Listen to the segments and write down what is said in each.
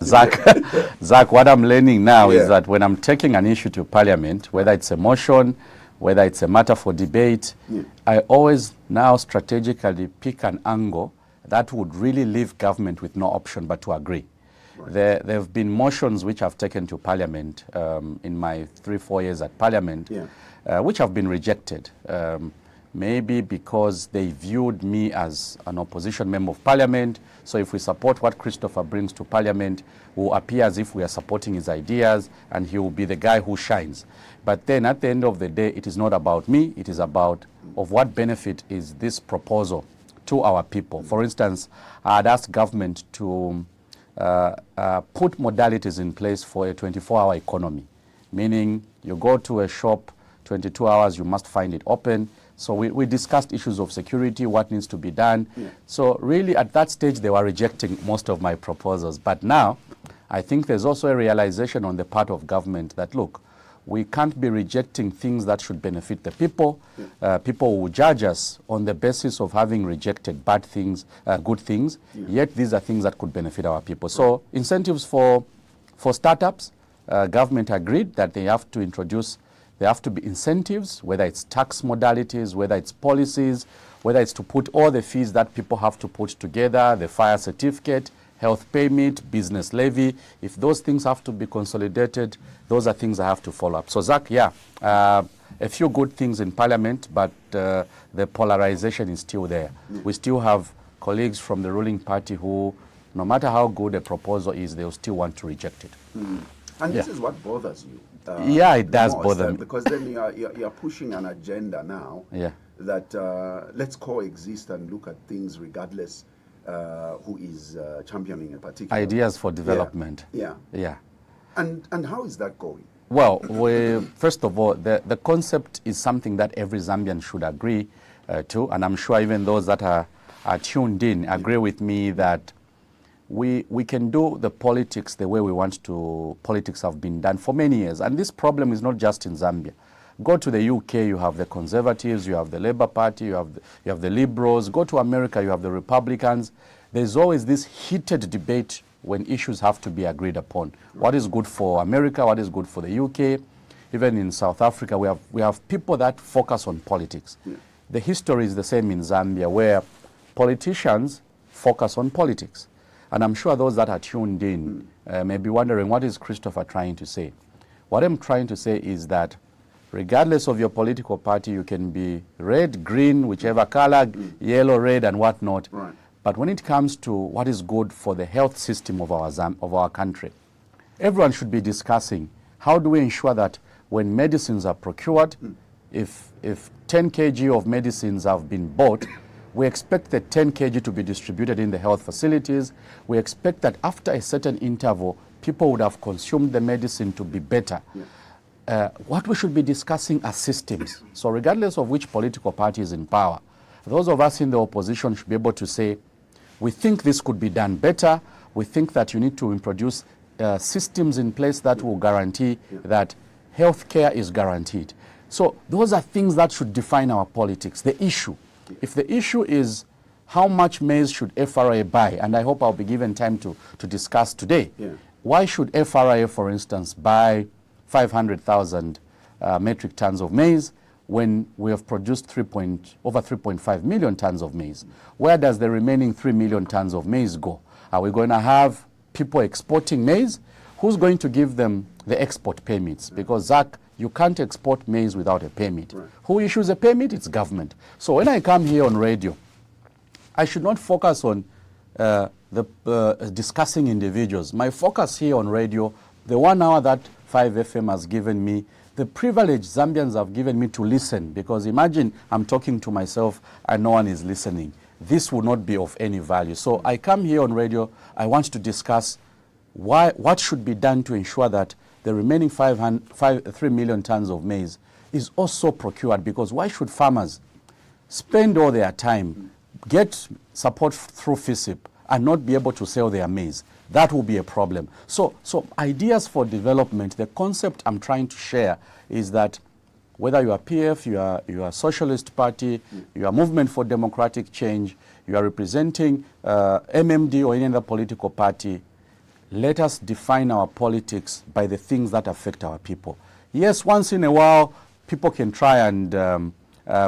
Zach, what I'm learning now is that when I'm taking an issue to Parliament, whether it's a motion, whether it's a matter for debate, I always now strategically pick an angle that would really leave government with no option but to agree. Right. There have been motions which I've taken to Parliament in my 3-4 years at Parliament, which have been rejected. Maybe because they viewed me as an opposition member of Parliament. So if we support what Christopher brings to Parliament, we'll appear as if we are supporting his ideas and he will be the guy who shines. But then at the end of the day, it is not about me. It is about of what benefit is this proposal to our people. For instance, I'd asked government to put modalities in place for a 24-hour economy, meaning you go to a shop, 22 hours, you must find it open. So we discussed issues of security, what needs to be done. So really at that stage, they were rejecting most of my proposals. But now, I think there's also a realization on the part of government that, look, we can't be rejecting things that should benefit the people. People will judge us on the basis of having rejected bad things, good things, yet these are things that could benefit our people. So incentives for startups, government agreed that they have to introduce. There have to be incentives, whether it's tax modalities, whether it's policies, whether it's to put all the fees that people have to put together, the fire certificate, health permit, business levy. If those things have to be consolidated, those are things I have to follow up. So Zach, a few good things in Parliament, but the polarization is still there. We still have colleagues from the ruling party who, no matter how good a proposal is, they'll still want to reject it. And this is what bothers you. It does bother me. Because then you're pushing an agenda now that let's coexist and look at things regardless who is championing a particular ideas for development. And how is that going? Well, first of all, the concept is something that every Zambian should agree to, and I'm sure even those that are tuned in agree with me that we can do the politics the way we want to. Politics have been done for many years. And this problem is not just in Zambia. Go to the UK, you have the Conservatives, you have the Labour Party, you have the Liberals. Go to America, you have the Republicans. There's always this heated debate when issues have to be agreed upon. What is good for America, what is good for the UK. Even in South Africa, we have people that focus on politics. The history is the same in Zambia, where politicians focus on politics. And I'm sure those that are tuned in may be wondering, what is Christopher trying to say? What I'm trying to say is that regardless of your political party, you can be red, green, whichever color, yellow, red, and whatnot. Right. But when it comes to what is good for the health system of our country, everyone should be discussing how do we ensure that when medicines are procured, if 10 kg of medicines have been bought, we expect the 10 kg to be distributed in the health facilities. We expect that after a certain interval, people would have consumed the medicine to be better. What we should be discussing are systems. So regardless of which political party is in power, those of us in the opposition should be able to say, we think this could be done better. We think that you need to introduce systems in place that will guarantee that health care is guaranteed. So those are things that should define our politics. The issue. If the issue is how much maize should FRA buy, and I hope I'll be given time to discuss today, why should FRA, for instance, buy 500,000 metric tons of maize when we have produced over 3.5 million tons of maize? Where does the remaining 3 million tons of maize go? Are we going to have people exporting maize? Who's going to give them the export permits? Because, Zach, you can't export maize without a permit. Who issues a permit? It's government. So when I come here on radio, I should not focus on discussing individuals. My focus here on radio, the 1 hour that 5FM has given me, the privilege Zambians have given me to listen, because imagine I'm talking to myself and no one is listening. This would not be of any value. So I come here on radio, I want to discuss what should be done to ensure that the remaining 3 million tons of maize is also procured, because why should farmers spend all their time, get support through FISIP, and not be able to sell their maize? That will be a problem. So ideas for development, the concept I'm trying to share is that whether you are PF, you are Socialist Party, you are Movement for Democratic Change, you are representing MMD or any other political party, let us define our politics by the things that affect our people. Yes, once in a while, people can try and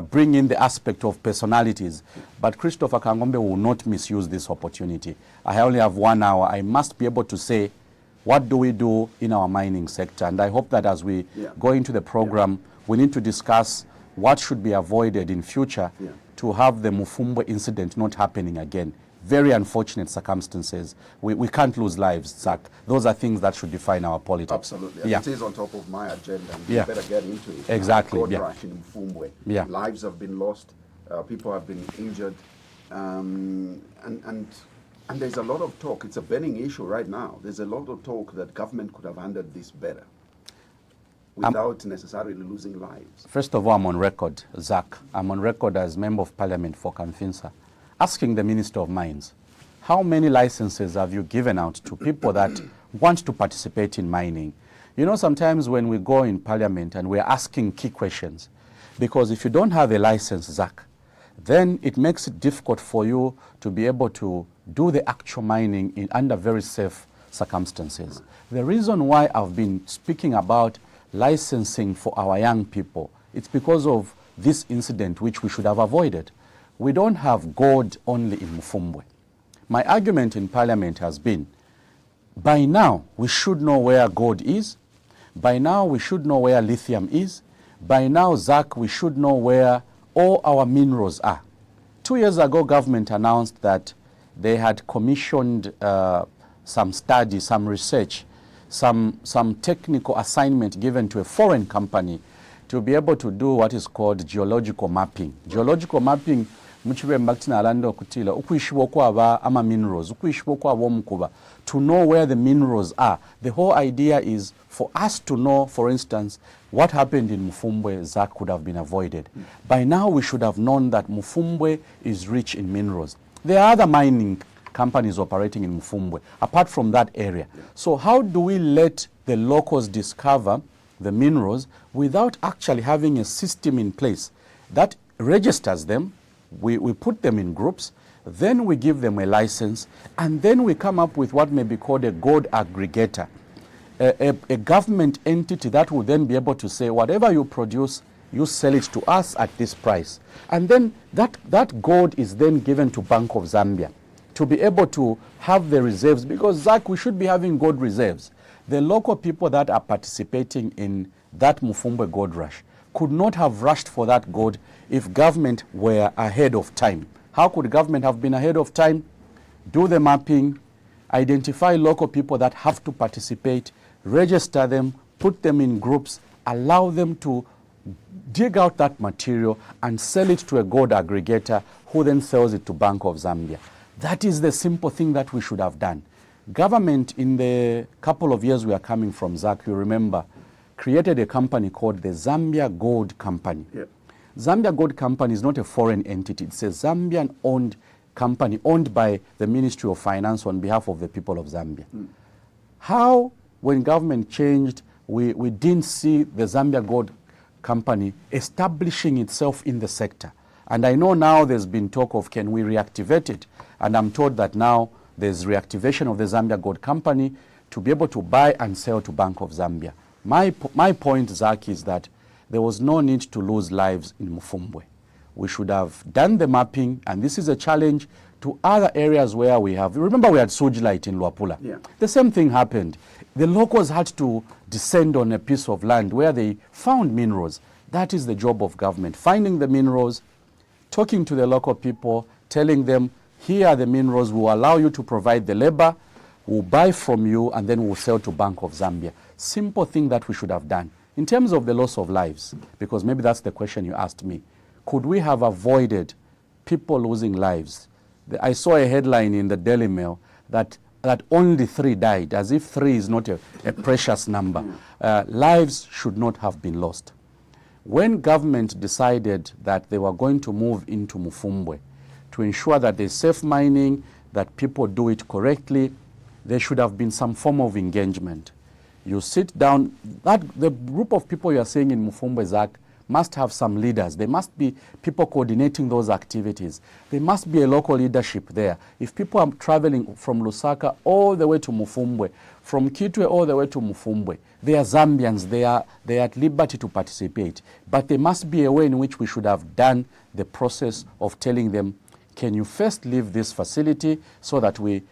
bring in the aspect of personalities, but Christopher Kang'ombe will not misuse this opportunity. I only have 1 hour. I must be able to say, what do we do in our mining sector? And I hope that as we go into the program, we need to discuss what should be avoided in future to have the Mufumbwe incident not happening again. Very unfortunate circumstances. We can't lose lives, Zach. Those are things that should define our politics. Absolutely. And it is on top of my agenda. And we better get into it. Exactly. Gold rush in Mufumbwe. Lives have been lost. People have been injured. And there's a lot of talk. It's a burning issue right now. There's a lot of talk that government could have handled this better without necessarily losing lives. First of all, I'm on record, Zach. I'm on record as Member of Parliament for Kamfisa, asking the Minister of Mines, how many licenses have you given out to people that want to participate in mining? You know, sometimes when we go in Parliament and we're asking key questions, because if you don't have a license, Zach, then it makes it difficult for you to be able to do the actual mining under very safe circumstances. The reason why I've been speaking about licensing for our young people, it's because of this incident which we should have avoided. We don't have gold only in Mufumbwe. My argument in Parliament has been, by now we should know where gold is. By now we should know where lithium is. By now, Zach, we should know where all our minerals are. 2 years ago, government announced that they had commissioned some study, some research, some technical assignment given to a foreign company to be able to do what is called geological mapping. Geological mapping, to know where the minerals are. The whole idea is for us to know, for instance, what happened in Mufumbwe, Zach, could have been avoided. By now, we should have known that Mufumbwe is rich in minerals. There are other mining companies operating in Mufumbwe, apart from that area. So how do we let the locals discover the minerals without actually having a system in place that registers them? We put them in groups, then we give them a license, and then we come up with what may be called a gold aggregator, a government entity that will then be able to say, whatever you produce, you sell it to us at this price. And then that gold is then given to Bank of Zambia to be able to have the reserves, because, Zach, we should be having gold reserves. The local people that are participating in that Mufumbwe gold rush could not have rushed for that gold if government were ahead of time. How could government have been ahead of time? Do the mapping, identify local people that have to participate, register them, put them in groups, allow them to dig out that material and sell it to a gold aggregator who then sells it to Bank of Zambia. That is the simple thing that we should have done. Government, in the couple of years we are coming from, Zach, you remember, created a company called the Zambia Gold Company. Zambia Gold Company is not a foreign entity. It's a Zambian-owned company owned by the Ministry of Finance on behalf of the people of Zambia. How, when government changed, we didn't see the Zambia Gold Company establishing itself in the sector. And I know now there's been talk of, can we reactivate it? And I'm told that now there's reactivation of the Zambia Gold Company to be able to buy and sell to Bank of Zambia. My point, Zach, is that there was no need to lose lives in Mufumbwe. We should have done the mapping, and this is a challenge to other areas where we have. Remember, we had Sujlight in Luapula. The same thing happened. The locals had to descend on a piece of land where they found minerals. That is the job of government, finding the minerals, talking to the local people, telling them, here are the minerals, we'll allow you to provide the labor, we'll buy from you, and then we'll sell to Bank of Zambia. Simple thing that we should have done. In terms of the loss of lives, because maybe that's the question you asked me, could we have avoided people losing lives? I saw a headline in the Daily Mail that only 3 died, as if 3 is not a precious number. Lives should not have been lost. When government decided that they were going to move into Mufumbwe to ensure that there's safe mining, that people do it correctly, there should have been some form of engagement. You sit down, the group of people you are saying in Mufumbwe, Zach, must have some leaders. There must be people coordinating those activities. There must be a local leadership there. If people are traveling from Lusaka all the way to Mufumbwe, from Kitwe all the way to Mufumbwe, they are Zambians, they are at liberty to participate. But there must be a way in which we should have done the process of telling them, can you first leave this facility so that we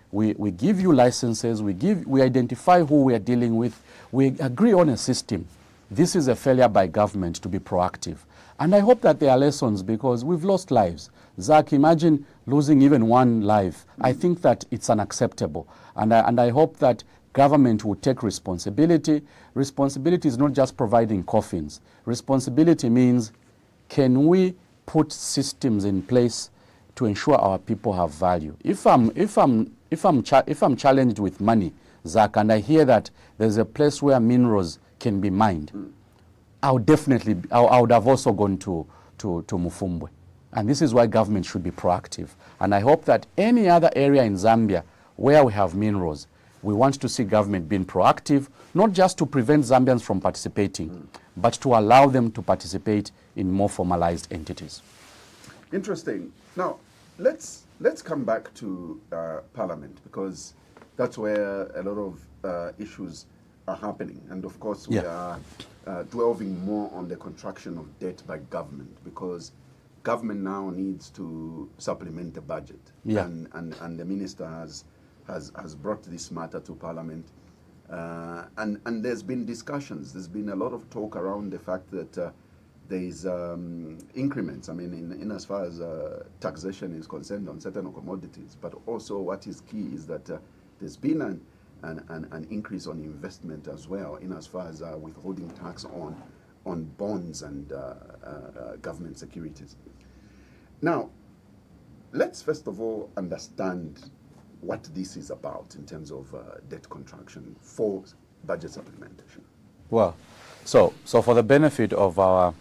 give you licenses, we identify who we are dealing with, we agree on a system. This is a failure by government to be proactive. And I hope that there are lessons, because we've lost lives. Zach, imagine losing even one life. I think that it's unacceptable. And I hope that government will take responsibility. Responsibility is not just providing coffins. Responsibility means, can we put systems in place to ensure our people have value? If I'm challenged with money, Zach, and I hear that there's a place where minerals can be mined, I would have also gone to Mufumbwe. And this is why government should be proactive. And I hope that any other area in Zambia where we have minerals, we want to see government being proactive, not just to prevent Zambians from participating, but to allow them to participate in more formalized entities. Interesting. Now, let's come back to Parliament, because that's where a lot of issues are happening. And of course, we are delving more on the contraction of debt by government, because government now needs to supplement the budget. And the minister has brought this matter to Parliament. And there's been discussions. There's been a lot of talk around the fact that there is increments, I mean, in as far as taxation is concerned on certain commodities. But also what is key is that there's been an increase on investment as well, in as far as withholding tax on bonds and government securities. Now, let's first of all understand what this is about in terms of debt contraction for budget supplementation. Well, so for the benefit of our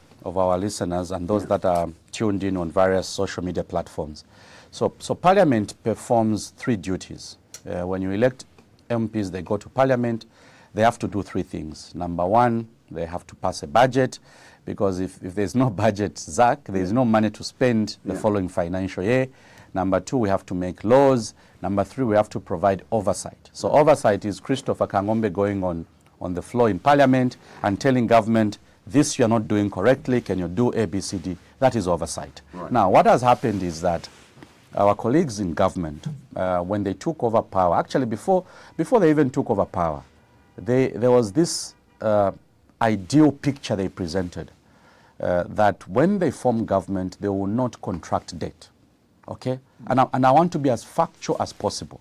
listeners and those that are tuned in on various social media platforms, so Parliament performs three duties. When you elect MPs, they go to Parliament, they have to do three things. Number one, they have to pass a budget, because if there's no budget, Zach, there's no money to spend the following financial year. Number two, we have to make laws. Number three, we have to provide oversight. So oversight is Christopher Kang'ombe going on the floor in Parliament and telling government, this you're not doing correctly, can you do A, B, C, D? That is oversight. Right. Now, what has happened is that our colleagues in government, when they took over power, actually before they even took over power, there was this ideal picture they presented, that when they form government, they will not contract debt. Okay? And I want to be as factual as possible,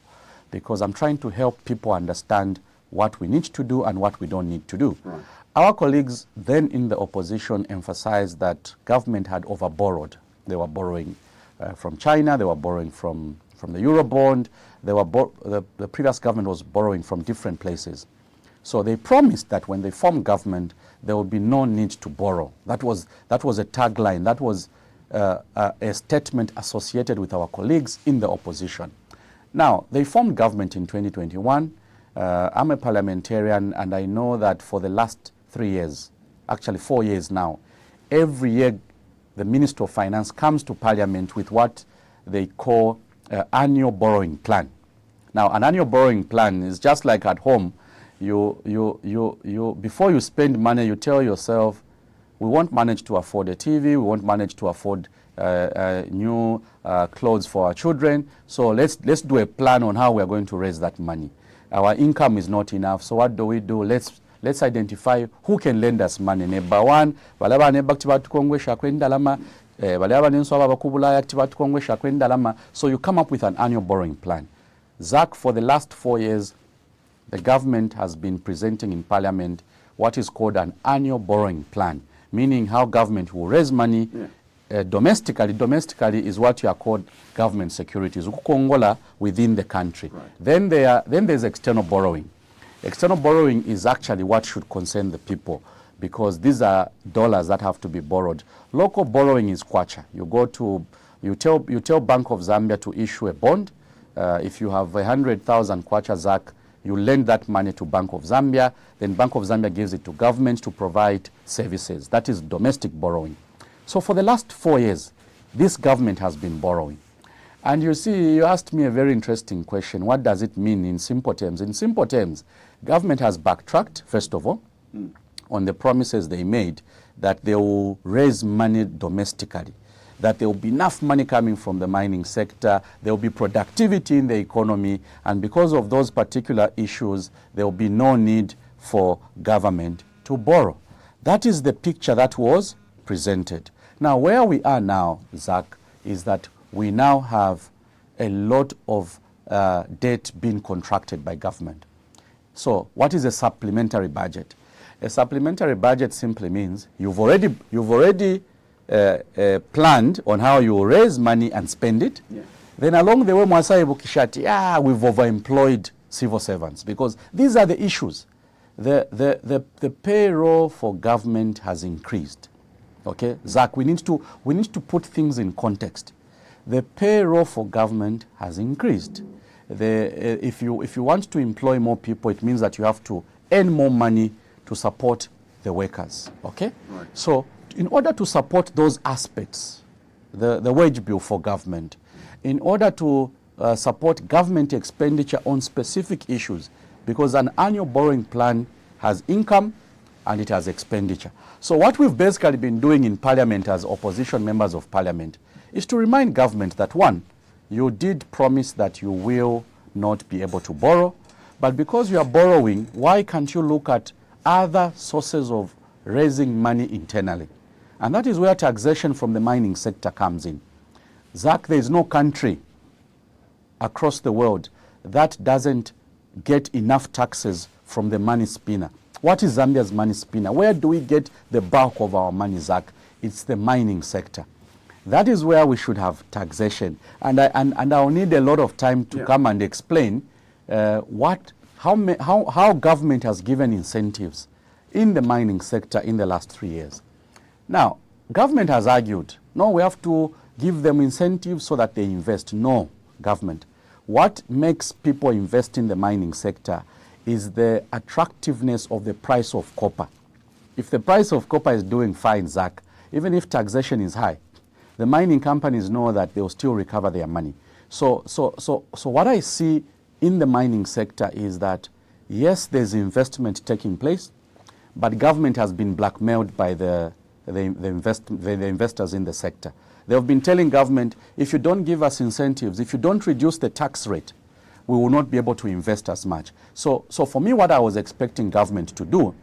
because I'm trying to help people understand what we need to do and what we don't need to do. Right. Our colleagues then in the opposition emphasized that government had overborrowed. They were borrowing from China, they were borrowing from the Eurobond, the previous government was borrowing from different places. So they promised that when they form government, there would be no need to borrow. That was a tagline, that was a statement associated with our colleagues in the opposition. Now, they formed government in 2021. I'm a parliamentarian, and I know that for the last 3 years, actually 4 years now, every year the Minister of Finance comes to Parliament with what they call annual borrowing plan. Now, an annual borrowing plan is just like at home. You before you spend money, you tell yourself, we won't manage to afford a TV, we won't manage to afford new clothes for our children, so let's do a plan on how we're going to raise that money. Our income is not enough, so what do? Let's identify who can lend us money. Neighbor one, balaba neighbor tibatukongwesha kwendalama, balaba nenswa bakubulaya tibatukongwesha kwendalama. So you come up with an annual borrowing plan. Zach, for the last 4 years, the government has been presenting in Parliament what is called an annual borrowing plan, meaning how government will raise money domestically. Domestically is what you are called government securities, ukukongola within the country. Right. Then there's external borrowing. External borrowing is actually what should concern the people, because these are dollars that have to be borrowed. Local borrowing is Kwacha. You tell Bank of Zambia to issue a bond. If you have 100,000 Kwacha, Zach, You lend that money to Bank of Zambia, then Bank of Zambia gives it to government to provide services. That is domestic borrowing. So for the last 4 years, this government has been borrowing. And you see, you asked me a very interesting question. What does it mean in simple terms? In simple terms, government has backtracked, first of all, on the promises they made that they will raise money domestically, that there will be enough money coming from the mining sector, there will be productivity in the economy, and because of those particular issues, there will be no need for government to borrow. That is the picture that was presented. Now, where we are now, Zach, is that we now have a lot of debt being contracted by government. So what is a supplementary budget? A supplementary budget simply means you've already planned on how you will raise money and spend it. Yeah. Then along the way, Mwasai Bukishati, we've overemployed civil servants, because these are the issues. The payroll for government has increased. Okay, Zach, we need to put things in context. The payroll for government has increased. If you want to employ more people, it means that you have to earn more money to support the workers. Okay, right. So in order to support those aspects, the wage bill for government, in order to support government expenditure on specific issues, because an annual borrowing plan has income and it has expenditure. So what we've basically been doing in Parliament as opposition members of Parliament is to remind government that, one, you did promise that you will not be able to borrow, but because you are borrowing, why can't you look at other sources of raising money internally? And that is where taxation from the mining sector comes in. Zach, there is no country across the world that doesn't get enough taxes from the money spinner. What is Zambia's money spinner? Where do we get the bulk of our money, Zach? It's the mining sector. That is where we should have taxation. And I'll need a lot of time to come and explain how government has given incentives in the mining sector in the last 3 years. Now, government has argued, no, we have to give them incentives so that they invest. No, government. What makes people invest in the mining sector is the attractiveness of the price of copper. If the price of copper is doing fine, Zach, even if taxation is high, the mining companies know that they will still recover their money. So what I see in the mining sector is that, yes, there's investment taking place, but government has been blackmailed by the investors in the sector. They have been telling government, if you don't give us incentives, if you don't reduce the tax rate, we will not be able to invest as much. So for me, what I was expecting government to do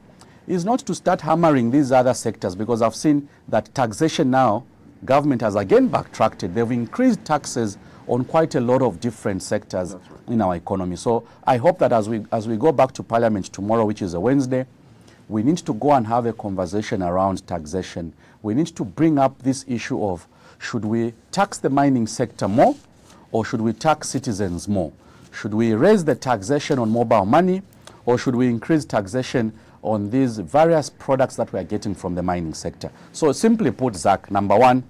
is not to start hammering these other sectors, because I've seen that taxation now, government has again backtracked. They've increased taxes on quite a lot of different sectors in our economy. So I hope that as we go back to Parliament tomorrow, which is a Wednesday, we need to go and have a conversation around taxation. We need to bring up this issue of, should we tax the mining sector more, or should we tax citizens more? Should we raise the taxation on mobile money, or should we increase taxation on these various products that we are getting from the mining sector? So simply put, Zach, number one,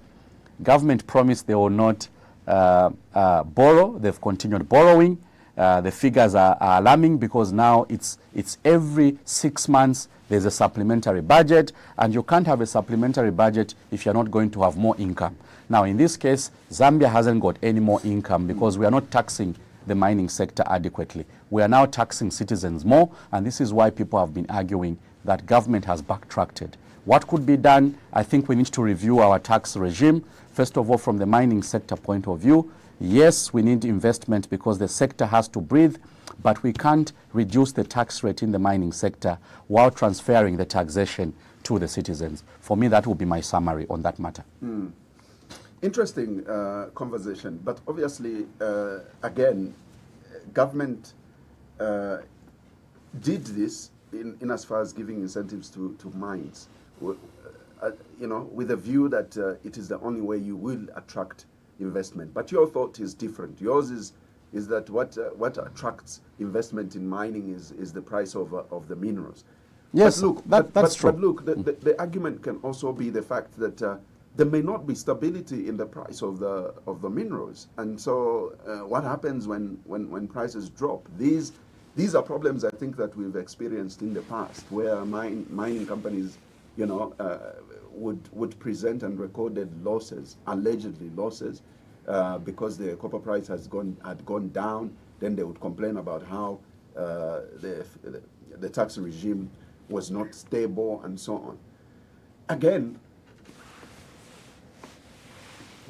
government promised they will not borrow. They've continued borrowing. The figures are alarming, because now it's every 6 months there's a supplementary budget, and you can't have a supplementary budget if you're not going to have more income. Now, in this case, Zambia hasn't got any more income because we are not taxing the mining sector adequately. We are now taxing citizens more, and this is why people have been arguing that government has backtracked. What could be done? I think we need to review our tax regime. First of all, from the mining sector point of view, yes, we need investment because the sector has to breathe, but we can't reduce the tax rate in the mining sector while transferring the taxation to the citizens. For me, that will be my summary on that matter. Interesting conversation, but obviously, again, government did this in as far as giving incentives to mines, with a view that it is the only way you will attract investment. But your thought is different. Yours is that what attracts investment in mining is the price of the minerals. Yes, that's true. But look, the argument can also be the fact that there may not be stability in the price of the minerals, and so what happens when prices drop? These These are problems I think that we've experienced in the past, where mining companies, would present and recorded losses, allegedly losses, because the copper price had gone down. Then they would complain about how the tax regime was not stable and so on. Again,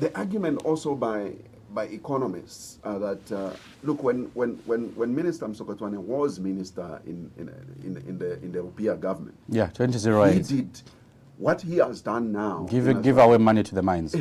the argument also by economists that look, when Minister Msokotwane was minister in the Upia government, 2008, he did what he has done now. Give away money to the mines.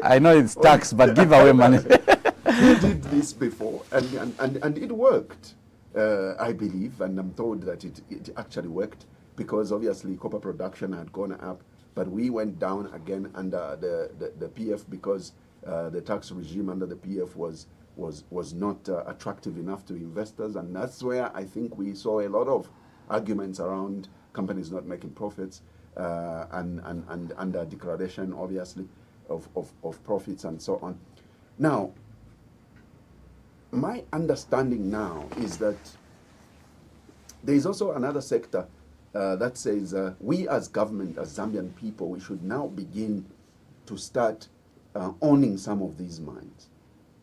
I know it's tax, but give away money. He did this before, and it worked, I believe, and I'm told that it actually worked, because obviously copper production had gone up, but we went down again under the PF, because the tax regime under the PF was not attractive enough to investors, and that's where I think we saw a lot of arguments around companies not making profits, and under declaration, obviously, of profits and so on. Now, my understanding now is that there is also another sector that says we as government, as Zambian people, we should now begin to start owning some of these mines.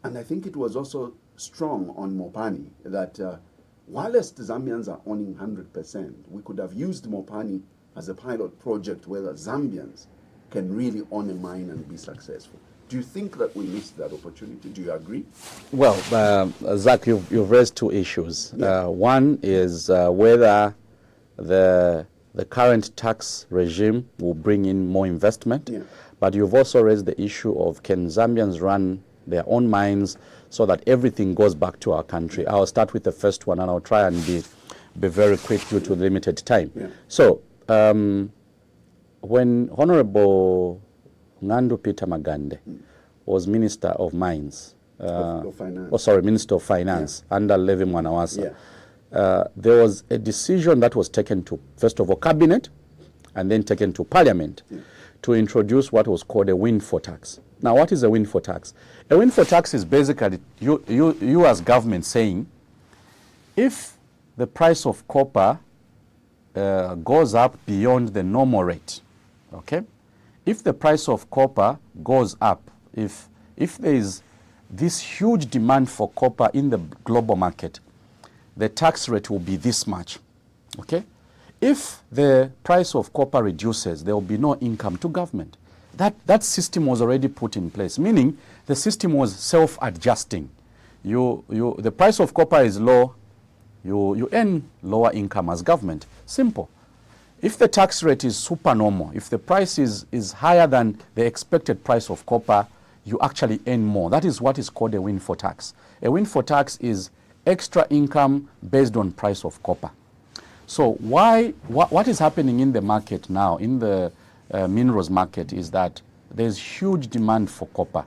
And I think it was also strong on Mopani that whilst Zambians are owning 100%, we could have used Mopani as a pilot project where the Zambians can really own a mine and be successful. Do you think that we missed that opportunity? Do you agree? Well, Zach, you've raised two issues. Yeah. One is whether the current tax regime will bring in more investment. Yeah. But you've also raised the issue of, can Zambians run their own mines so that everything goes back to our country? I'll start with the first one, and I'll try and be very quick due to limited time. Yeah. So, when Honorable Ngandu Peter Magande was Minister of Mines, Of Finance. Minister of Finance, under Levi Mwanawasa, there was a decision that was taken to, first of all, Cabinet, and then taken to Parliament, to introduce what was called a windfall tax. Now, what is a windfall tax? A windfall tax is basically you as government saying, if the price of copper goes up beyond the normal rate, okay? If the price of copper goes up, if there is this huge demand for copper in the global market, the tax rate will be this much, okay? If the price of copper reduces, there will be no income to government. That system was already put in place, meaning the system was self-adjusting. The price of copper is low, you earn lower income as government. Simple. If the tax rate is supernormal, if the price is higher than the expected price of copper, you actually earn more. That is what is called a windfall tax. A windfall tax is extra income based on price of copper. So what is happening in the market now, in the minerals market, is that there's huge demand for copper.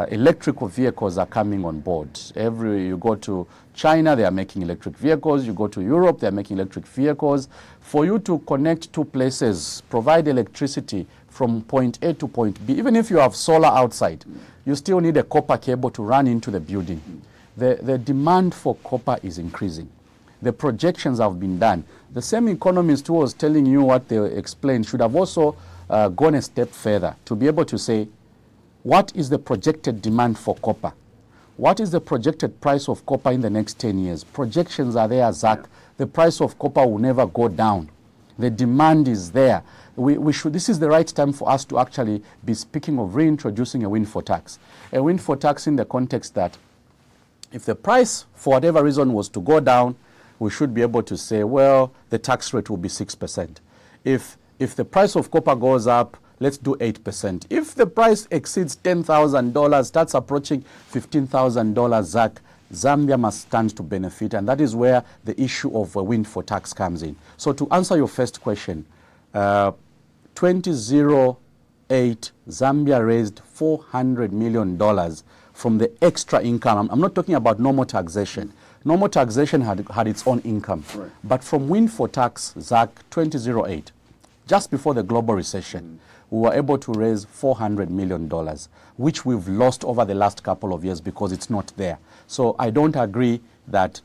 Electrical vehicles are coming on board. You go to China, they are making electric vehicles. You go to Europe, they are making electric vehicles. For you to connect two places, provide electricity from point A to point B, even if you have solar outside, you still need a copper cable to run into the building. The demand for copper is increasing. The projections have been done. The same economist who was telling you what they explained should have also gone a step further to be able to say, what is the projected demand for copper? What is the projected price of copper in the next 10 years? Projections are there, Zach. Yeah. The price of copper will never go down. The demand is there. This is the right time for us to actually be speaking of reintroducing a windfall tax. A windfall tax in the context that if the price, for whatever reason, was to go down, we should be able to say, well, the tax rate will be 6%. If the price of copper goes up, let's do 8%. If the price exceeds $10,000, starts approaching $15,000, Zach, Zambia must stand to benefit, and that is where the issue of a windfall tax comes in. So to answer your first question, 2008, Zambia raised $400 million from the extra income. I'm not talking about normal taxation. Normal taxation had its own income. Right. But from windfall tax, Zach, 2008, just before the global recession, we were able to raise $400 million, which we've lost over the last couple of years because it's not there. So I don't agree that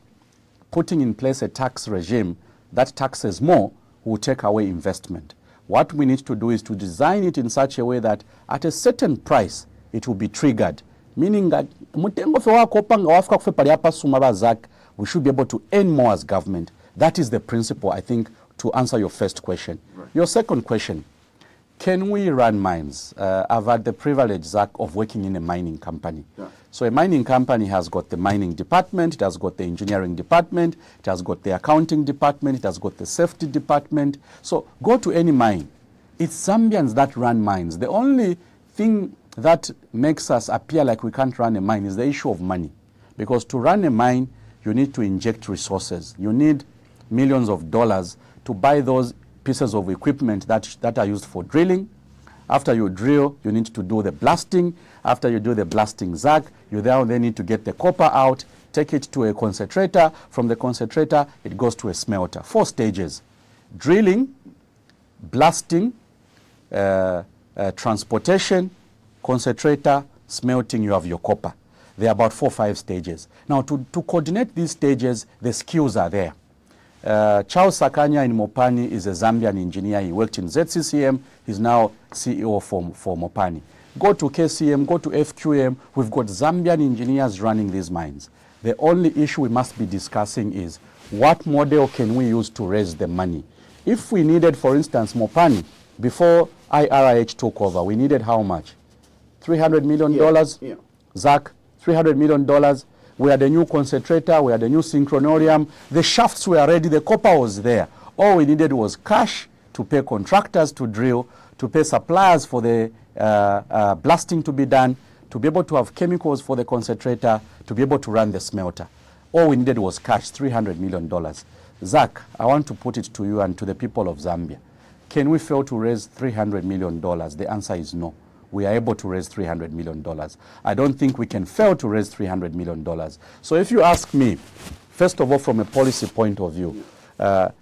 putting in place a tax regime that taxes more will take away investment. What we need to do is to design it in such a way that at a certain price, it will be triggered. Meaning that we should be able to earn more as government. That is the principle, I think, to answer your first question. Right. Your second question, can we run mines? I've had the privilege, Zach, of working in a mining company. Yeah. So a mining company has got the mining department, it has got the engineering department, it has got the accounting department, it has got the safety department. So go to any mine. It's Zambians that run mines. The only thing that makes us appear like we can't run a mine is the issue of money. Because to run a mine, you need to inject resources. You need millions of dollars to buy those pieces of equipment that are used for drilling. After you drill, you need to do the blasting. After you do the blasting, Zach, you then need to get the copper out, take it to a concentrator. From the concentrator, it goes to a smelter. 4 stages: drilling, blasting, transportation, concentrator, smelting. You have your copper. There are about 4 or 5 stages. Now, to coordinate these stages, the skills are there. Charles Sakanya in Mopani is a Zambian engineer. He worked in ZCCM. He's now CEO for Mopani. Go to KCM, go to FQM. We've got Zambian engineers running these mines. The only issue we must be discussing is what model can we use to raise the money? If we needed, for instance, Mopani, before IRIH took over, we needed how much? $300 million? Yeah. Zach, $300 million. We had a new concentrator, we had a new synchronorium. The shafts were ready, the copper was there. All we needed was cash to pay contractors to drill, to pay suppliers for the blasting to be done, to be able to have chemicals for the concentrator, to be able to run the smelter. All we needed was cash, $300 million. Zach, I want to put it to you and to the people of Zambia. Can we fail to raise $300 million? The answer is no. We are able to raise $300 million. I don't think we can fail to raise $300 million. So if you ask me, first of all, from a policy point of view,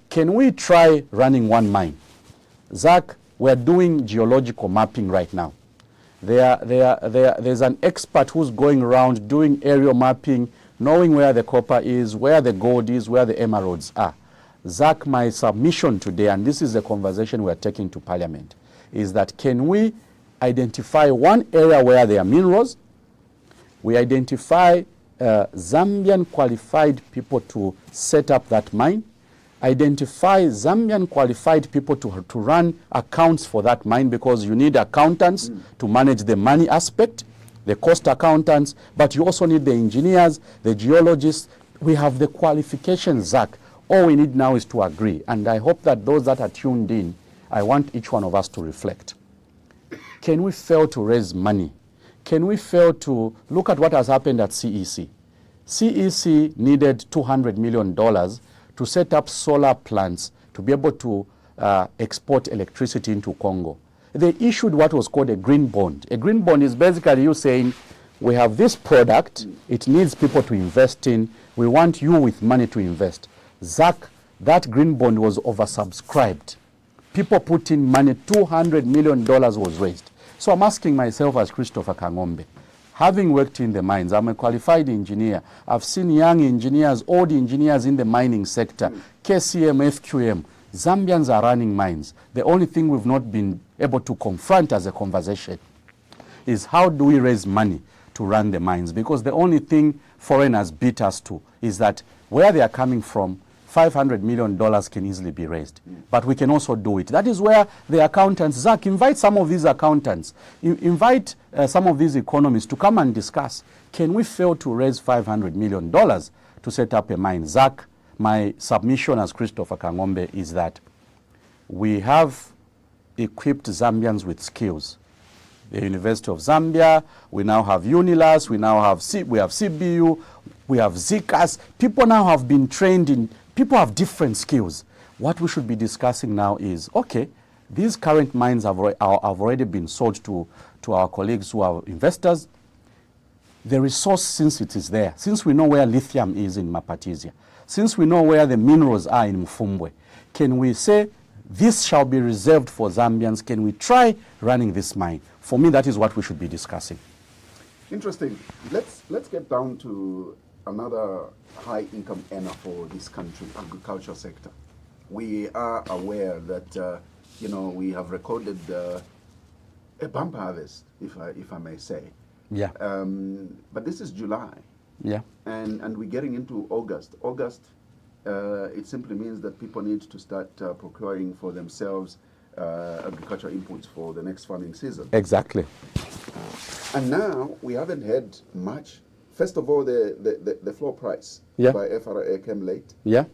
can we try running one mine? Zach, we're doing geological mapping right now. There's an expert who's going around doing aerial mapping, knowing where the copper is, where the gold is, where the emeralds are. Zach, my submission today, and this is the conversation we're taking to Parliament, is that can we identify one area where there are minerals, we identify Zambian qualified people to set up that mine, identify Zambian qualified people to run accounts for that mine, because you need accountants to manage the money aspect, the cost accountants, but you also need the engineers, the geologists. We have the qualifications, Zach. All we need now is to agree. And I hope that those that are tuned in, I want each one of us to reflect. Can we fail to raise money? Can we fail to look at what has happened at CEC? CEC needed $200 million to set up solar plants to be able to export electricity into Congo. They issued what was called a green bond. A green bond is basically you saying, we have this product, it needs people to invest in, we want you with money to invest. Zach, that green bond was oversubscribed. People put in money, $200 million was raised. So I'm asking myself as Christopher Kang'ombe, having worked in the mines, I'm a qualified engineer. I've seen young engineers, old engineers in the mining sector, KCM, FQM. Zambians are running mines. The only thing we've not been able to confront as a conversation is how do we raise money to run the mines? Because the only thing foreigners beat us to is that where they are coming from, $500 million can easily be raised. But we can also do it. That is where the accountants, Zach, invite some of these accountants, invite some of these economists to come and discuss. Can we fail to raise $500 million to set up a mine? Zach, my submission as Christopher Kang'ombe is that we have equipped Zambians with skills. The University of Zambia, we now have UNILAS, we have CBU, we have ZICAS. People now have been trained in, people have different skills. What we should be discussing now is, okay, these current mines have already been sold to our colleagues who are investors. The resource, since it is there, since we know where lithium is in Mapatizia, since we know where the minerals are in Mfumbwe, can we say this shall be reserved for Zambians? Can we try running this mine? For me, that is what we should be discussing. Interesting. Let's get down to another high income earner for this country, agriculture sector. We are aware that we have recorded a bumper harvest, if I may say. Yeah. But this is July. Yeah. And we're getting into August. August, it simply means that people need to start procuring for themselves agricultural inputs for the next farming season. Exactly. And now we haven't had much. First of all, the floor price by FRA came late. Yeah.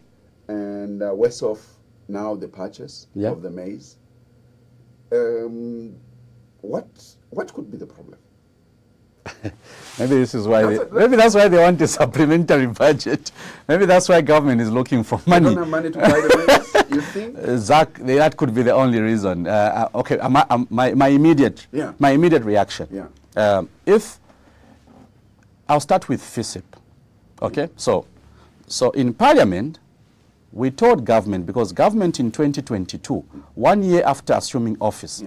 And worse off now the purchase of the maize. What could be the problem? Maybe this is why maybe that's why they want a supplementary budget. Maybe that's why government is looking for money. They don't have money to buy the maize, you think? Zach, that could be the only reason. Okay, my immediate reaction. Yeah. If I'll start with FISIP. Okay, so in Parliament, we told government, because government in 2022, 1 year after assuming office,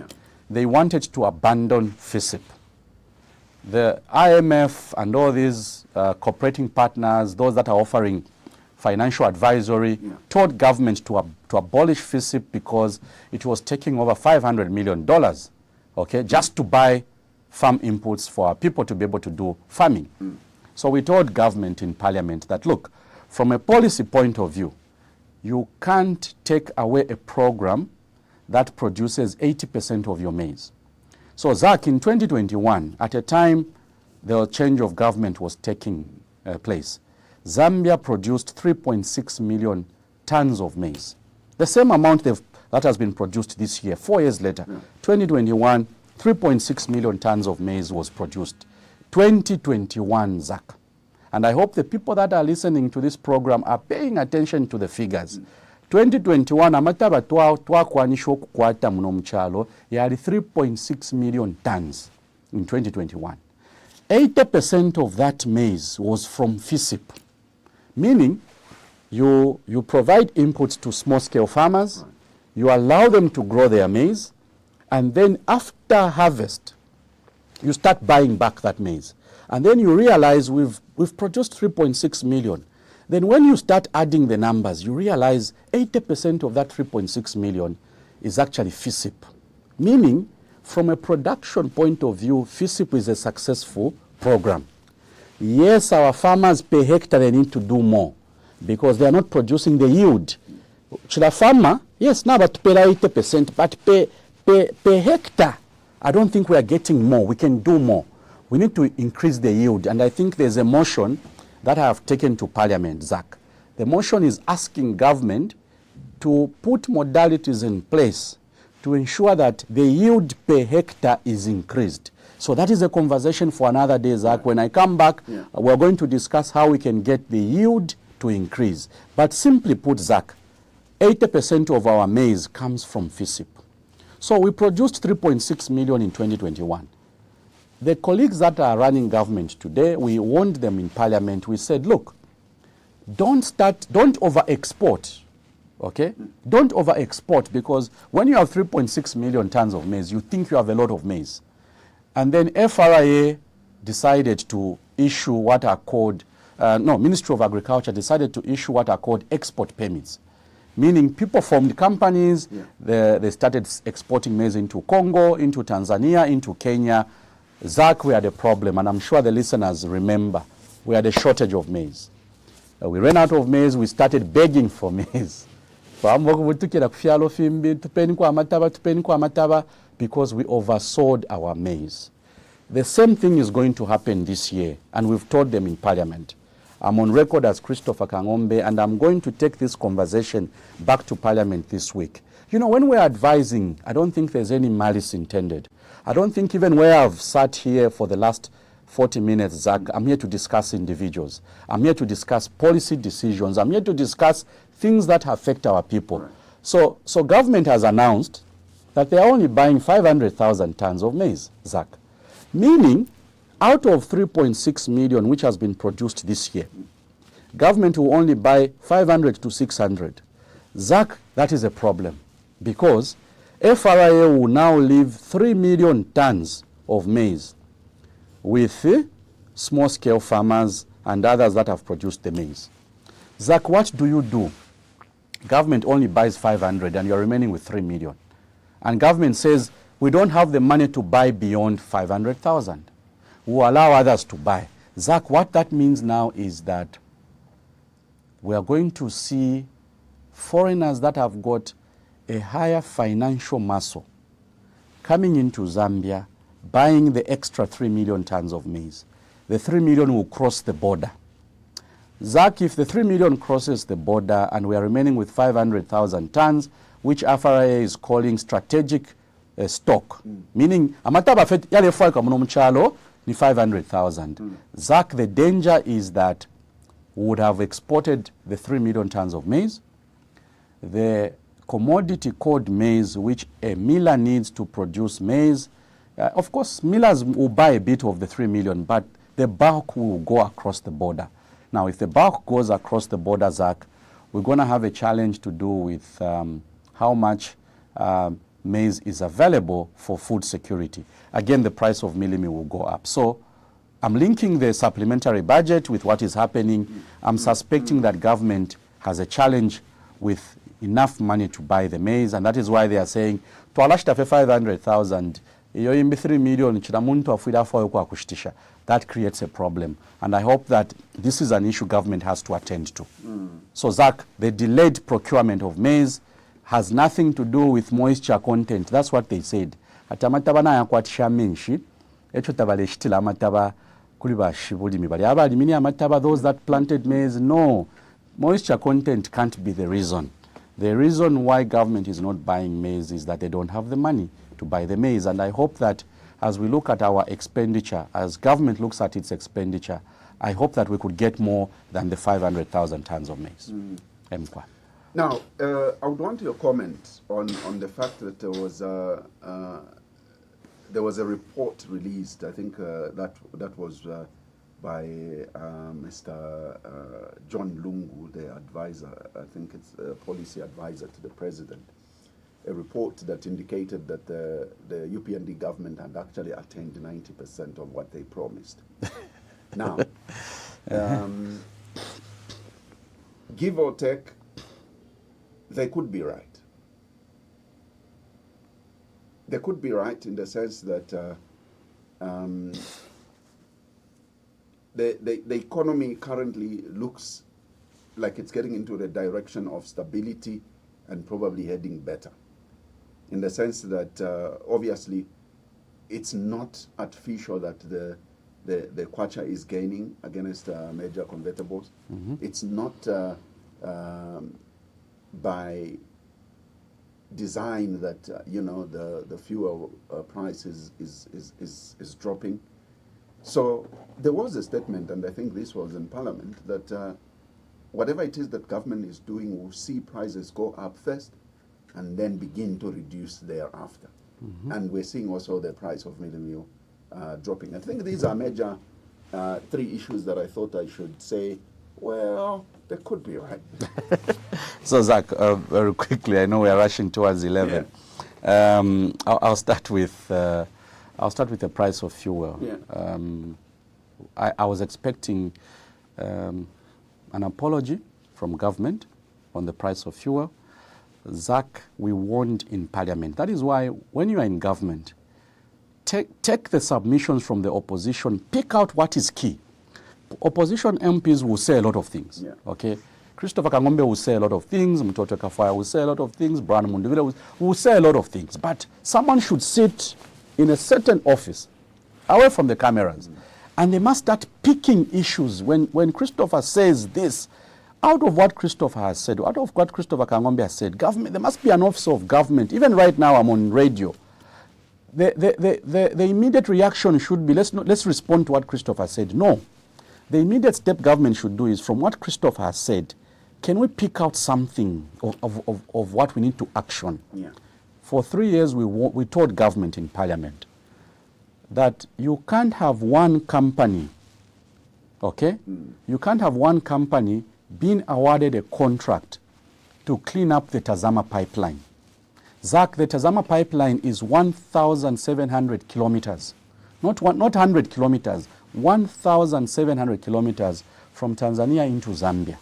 they wanted to abandon FISIP. The IMF and all these cooperating partners, those that are offering financial advisory, told government to abolish FISIP because it was taking over $500 million, okay, just to buy farm inputs for our people to be able to do farming. So we told government in Parliament that, look, from a policy point of view, you can't take away a program that produces 80% of your maize. So Zach, in 2021, at a time the change of government was taking place, Zambia produced 3.6 million tons of maize. The same amount that has been produced this year, 4 years later. 2021, 3.6 million tons of maize was produced. 2021, Zach. And I hope the people that are listening to this program are paying attention to the figures. 2021 amataba twakwanisha okukwata muno mukyalo yali 3.6 million tons in 2021. 80% of that maize was from FISIP, meaning you provide inputs to small-scale farmers, you allow them to grow their maize, and then after harvest, you start buying back that maize. And then you realize we've produced 3.6 million. Then when you start adding the numbers, you realize 80% of that 3.6 million is actually FISIP. Meaning, from a production point of view, FISIP is a successful program. Yes, our farmers per hectare, they need to do more because they are not producing the yield. Should a farmer, yes, now but pay 80%, but per hectare, I don't think we are getting more. We can do more. We need to increase the yield. And I think there's a motion that I have taken to Parliament, Zach. The motion is asking government to put modalities in place to ensure that the yield per hectare is increased. So that is a conversation for another day, Zach. When I come back, we're going to discuss how we can get the yield to increase. But simply put, Zach, 80% of our maize comes from FISIP. So we produced 3.6 million in 2021. The colleagues that are running government today, we warned them in Parliament. We said, look, don't over-export, okay? Don't over-export, because when you have 3.6 million tons of maize, you think you have a lot of maize. And then FRA decided to issue what are called, Ministry of Agriculture decided to issue what are called export permits. Meaning people formed companies, they started exporting maize into Congo, into Tanzania, into Kenya. Zach, we had a problem, and I'm sure the listeners remember, we had a shortage of maize. We ran out of maize, we started begging for maize. Because we oversold our maize. The same thing is going to happen this year, and we've told them in Parliament. I'm on record as Christopher Kang'ombe, and I'm going to take this conversation back to Parliament this week. You know, when we're advising, I don't think there's any malice intended. I don't think even where I've sat here for the last 40 minutes, Zach, I'm here to discuss individuals. I'm here to discuss policy decisions. I'm here to discuss things that affect our people. Right. So government has announced that they are only buying 500,000 tons of maize, Zach. Meaning, out of 3.6 million which has been produced this year, government will only buy 500 to 600. Zach, that is a problem, because FRA will now leave 3 million tons of maize with small-scale farmers and others that have produced the maize. Zach, what do? Government only buys 500 and you're remaining with 3 million. And government says, we don't have the money to buy beyond 500,000. We'll allow others to buy. Zach, what that means now is that we are going to see foreigners that have got a higher financial muscle coming into Zambia, buying the extra 3 million tons of maize. The 3 million will cross the border. Zach, if the 3 million crosses the border and we are remaining with 500,000 tons, which FRA is calling strategic stock, meaning amataba fet yale fwalika muno mchalo ni 500,000. Zach, the danger is that we would have exported the 3 million tons of maize. The commodity called maize, which a miller needs to produce maize, of course, millers will buy a bit of the 3 million, but the bulk will go across the border. Now, if the bulk goes across the border, Zach, we're going to have a challenge to do with how much maize is available for food security. Again, the price of milling meal will go up. So I'm linking the supplementary budget with what is happening. I'm suspecting that government has a challenge with enough money to buy the maize, and that is why they are saying, twalashita 500,000, iyo imbi 3 million, chida muntu afuida foyo kwa kushitisha. That creates a problem. And I hope that this is an issue government has to attend to. So, Zach, the delayed procurement of maize has nothing to do with moisture content. That's what they said. Atamataba na yakwatisha menshi, echo tabale shitila amataba kuliba shibulimi bali. Abali mini amataba, those that planted maize, no. Moisture content can't be the reason. The reason why government is not buying maize is that they don't have the money to buy the maize. And I hope that as we look at our expenditure, as government looks at its expenditure, I hope that we could get more than the 500,000 tons of maize. Now, I would want your comment on the fact that there was a report released. I think that was by Mr. John Lungu, the advisor. I think it's a policy advisor to the president. A report that indicated that the UPND government had actually attained 90% of what they promised. Now, give or take, they could be right. They could be right in the sense that the economy currently looks like it's getting into the direction of stability and probably heading better. In the sense that obviously it's not artificial that the Kwacha is gaining against major convertibles. It's not by design that the fuel price is dropping. So there was a statement, and I think this was in Parliament, that whatever it is that government is doing will see prices go up first and then begin to reduce thereafter. And we're seeing also the price of milling meal dropping. I think these are major 3 issues that I thought I should say, well, they could be right. So, Zach, very quickly, I know we are rushing towards 11. Yeah. I'll start with the price of fuel. Yeah. I was expecting an apology from government on the price of fuel. Zach, we warned in Parliament. That is why when you are in government, take the submissions from the opposition, pick out what is key. Opposition MPs will say a lot of things. Yeah. Okay, Christopher Kang'ombe will say a lot of things. Mtoto Kafaya will say a lot of things. Brian Munduvile will say a lot of things. But someone should sit in a certain office, away from the cameras, and they must start picking issues. When Christopher says this, out of what Christopher has said, out of what Christopher Kang'ombe has said, government, there must be an office of government. Even right now, I'm on radio. The immediate reaction should be, let's respond to what Christopher said. No. The immediate step government should do is, from what Christopher has said, can we pick out something of what we need to action? Yeah. For 3 years, we told government in Parliament that you can't have one company, okay? You can't have one company being awarded a contract to clean up the Tazama pipeline. Zach, the Tazama pipeline is 1,700 kilometers, not 100 kilometers, 1,700 kilometers from Tanzania into Zambia.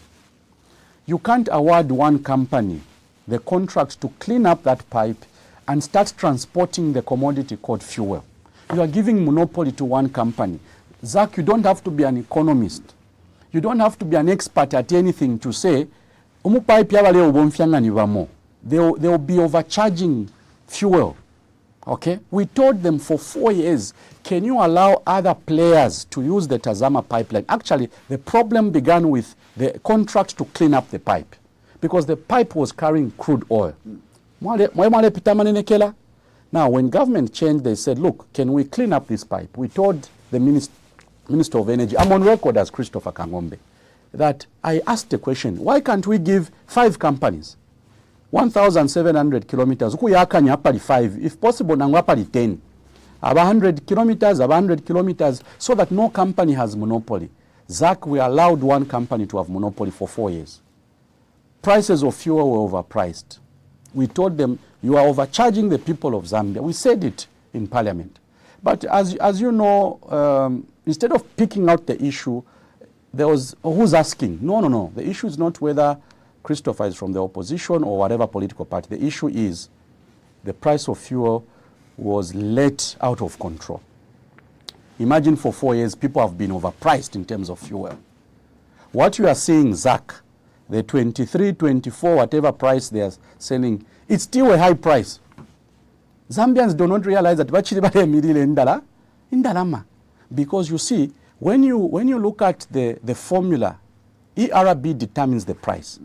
You can't award one company the contract to clean up that pipe and start transporting the commodity called fuel. You are giving monopoly to one company. Zach, you don't have to be an economist. You don't have to be an expert at anything to say, they'll be overcharging fuel. Okay? We told them for 4 years, can you allow other players to use the Tazama pipeline? Actually, the problem began with the contract to clean up the pipe because the pipe was carrying crude oil. Now, when government changed, they said, look, can we clean up this pipe? We told the Minister of Energy, I'm on record as Christopher Kang'ombe, that I asked the question, why can't we give 5 companies 1,700 kilometers, 5, if possible, 10, 100 kilometers, 100 kilometers, so that no company has monopoly. Zach, we allowed one company to have monopoly for 4 years. Prices of fuel were overpriced. We told them, you are overcharging the people of Zambia. We said it in Parliament. But as you know, instead of picking out the issue, there was, who's asking? No. The issue is not whether Christopher is from the opposition or whatever political party. The issue is the price of fuel was let out of control. Imagine for 4 years, people have been overpriced in terms of fuel. What you are seeing, Zach, the 23, 24, whatever price they are selling, it's still a high price. Zambians do not realize that because you see, when you look at the formula, ERB determines the price.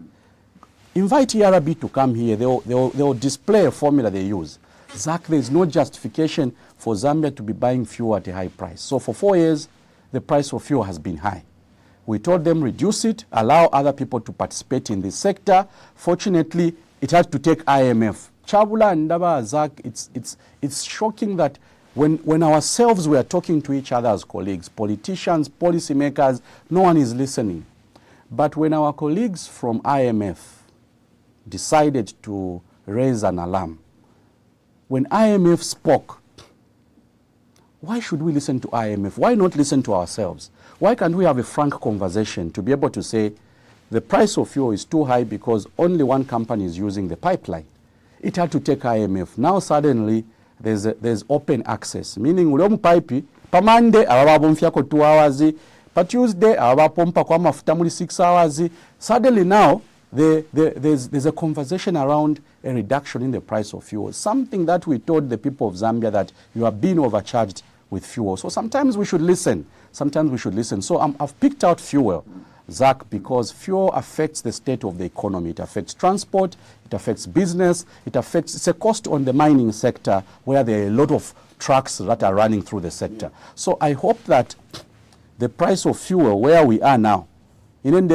Invite ERB to come here, they'll display a formula they use. Zach, there's no justification for Zambia to be buying fuel at a high price. So for 4 years, the price of fuel has been high. We told them reduce it, allow other people to participate in this sector. Fortunately, it had to take IMF. Chabula and Ndaba, Zach, it's shocking that when ourselves we are talking to each other as colleagues, politicians, policymakers, no one is listening. But when our colleagues from IMF decided to raise an alarm, when IMF spoke, why should we listen to IMF? Why not listen to ourselves? Why can't we have a frank conversation to be able to say the price of fuel is too high because only one company is using the pipeline? It had to take IMF. Now suddenly there's open access, meaning ule pipe pa Monday ababomfyako 2 hours, pa Tuesday abapompa kwa mafuta muri 6 hours. Suddenly now there's a conversation around a reduction in the price of fuel, something that we told the people of Zambia that you are being overcharged with fuel. So sometimes we should listen. So I've picked out fuel, Zach, because fuel affects the state of the economy. It affects transport, it affects business, it's a cost on the mining sector where there are a lot of trucks that are running through the sector. So I hope that the price of fuel where we are now, I'm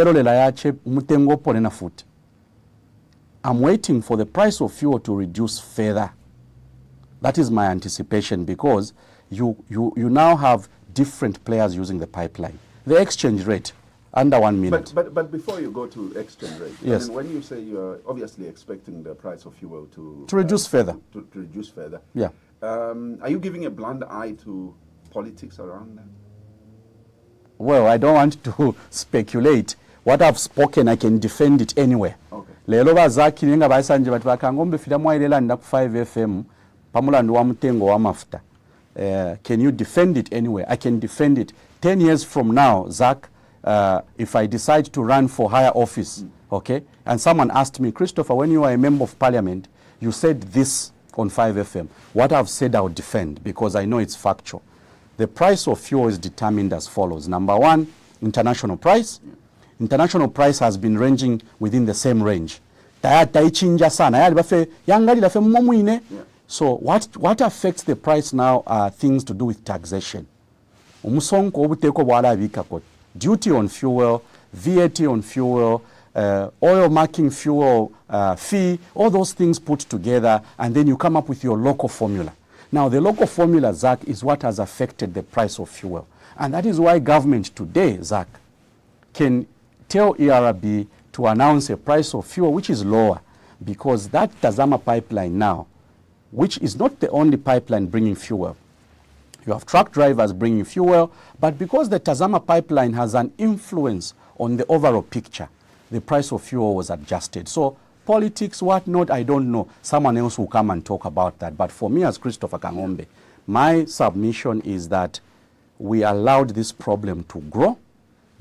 waiting for the price of fuel to reduce further. That is my anticipation, because you now have different players using the pipeline. The exchange rate, under 1 minute. But before you go to exchange rate, yes. I mean, when you say you are obviously expecting the price of fuel to reduce further. To reduce further. Yeah. Are you giving a blind eye to politics around that? Well, I don't want to speculate. What I've spoken, I can defend it anywhere. Okay. Lelo bazaki ninga basanje bati bakangombe filamu ilela nda ku 5 FM pamulandu wa mutengo wa mafuta. Can you defend it anywhere? I can defend it. 10 years from now, Zach, if I decide to run for higher office, okay, and someone asked me, Christopher, when you are a member of parliament, you said this on 5 FM. What I've said, I'll defend, because I know it's factual. The price of fuel is determined as follows. Number one, international price. International price has been ranging within the same range. So what affects the price now are things to do with taxation. Duty on fuel, VAT on fuel, oil marking fuel fee, all those things put together, and then you come up with your local formula. Now, the local formula, Zach, is what has affected the price of fuel. And that is why government today, Zach, can tell ERB to announce a price of fuel which is lower, because that Tazama pipeline now, which is not the only pipeline bringing fuel. You have truck drivers bringing fuel, but because the Tazama pipeline has an influence on the overall picture, the price of fuel was adjusted. So politics, what not, I don't know. Someone else will come and talk about that. But for me as Christopher Kang'ombe, my submission is that we allowed this problem to grow.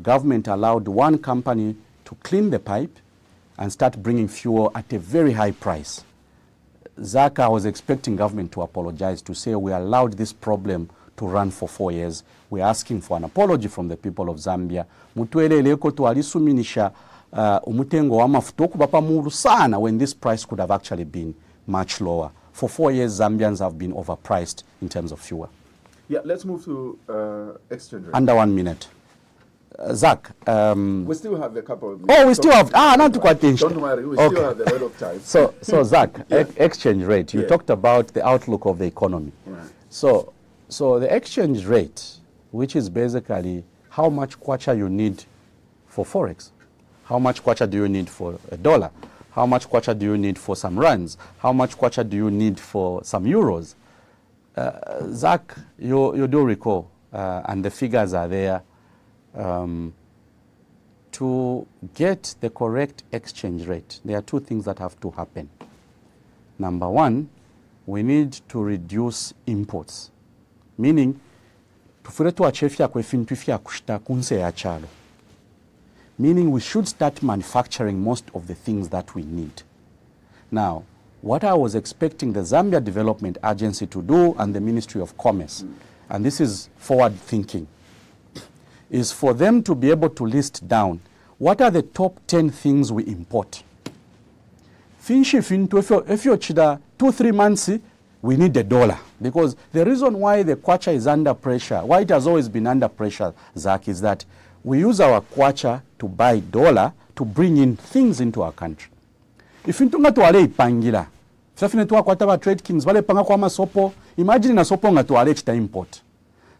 Government allowed one company to clean the pipe and start bringing fuel at a very high price. Zaka was expecting government to apologize, to say we allowed this problem to run for 4 years. We're asking for an apology from the people of Zambia. Mutweleleko twalisuminisha umutengo wa mafuta okubapa mulu sana when this price could have actually been much lower. For 4 years, Zambians have been overpriced in terms of fuel. Yeah, let's move to exchange rate. Under 1 minute. Zach. We still have a couple of minutes. Oh, we still have. Not quite. Don't worry, we still have a lot of time. So Zach, exchange rate. You talked about the outlook of the economy. Right. So the exchange rate, which is basically how much kwacha you need for forex, how much kwacha do you need for a dollar, how much kwacha do you need for some rands, how much kwacha do you need for some euros. Zach, you do recall, and the figures are there. To get the correct exchange rate, there are two things that have to happen. Number one, we need to reduce imports, meaning meaning we should start manufacturing most of the things that we need. Now, what I was expecting the Zambia Development Agency to do and the Ministry of Commerce, and this is forward thinking, is for them to be able to list down what are the top 10 things we import. If you're 2-3 months, we need the dollar. Because the reason why the kwacha is under pressure, why it has always been under pressure, Zach, is that we use our kwacha to buy dollar to bring in things into our country. If you don't ipangila, trade kings, imagine na sopo nga tuwale chita import.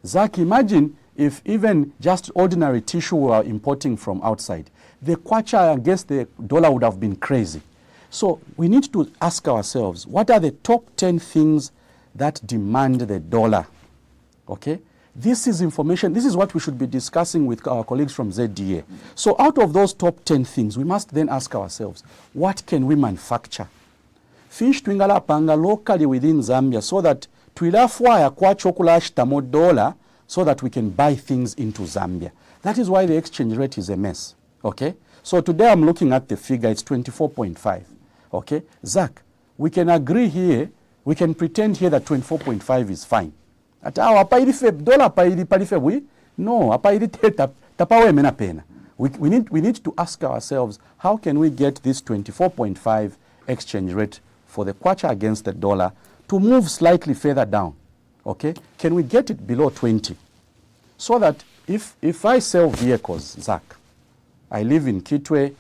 Zach, imagine if even just ordinary tissue we are importing from outside, the kwacha against the dollar would have been crazy. So we need to ask ourselves, what are the top 10 things that demand the dollar? Okay? This is information, this is what we should be discussing with our colleagues from ZDA. So out of those top 10 things, we must then ask ourselves, what can we manufacture? Fish twingala panga locally within Zambia so that twilafwa ya kwacha okulashitamo dollar so that we can buy things into Zambia. That is why the exchange rate is a mess. Okay? So today I'm looking at the figure, it's 24.5. Okay? Zach, we can agree here, we can pretend here that 24.5 is fine. At our dollar no, we need to ask ourselves, how can we get this 24.5 exchange rate for the kwacha against the dollar to move slightly further down? Okay, can we get it below 20? So that if I sell vehicles, Zach, I live in Kitwe,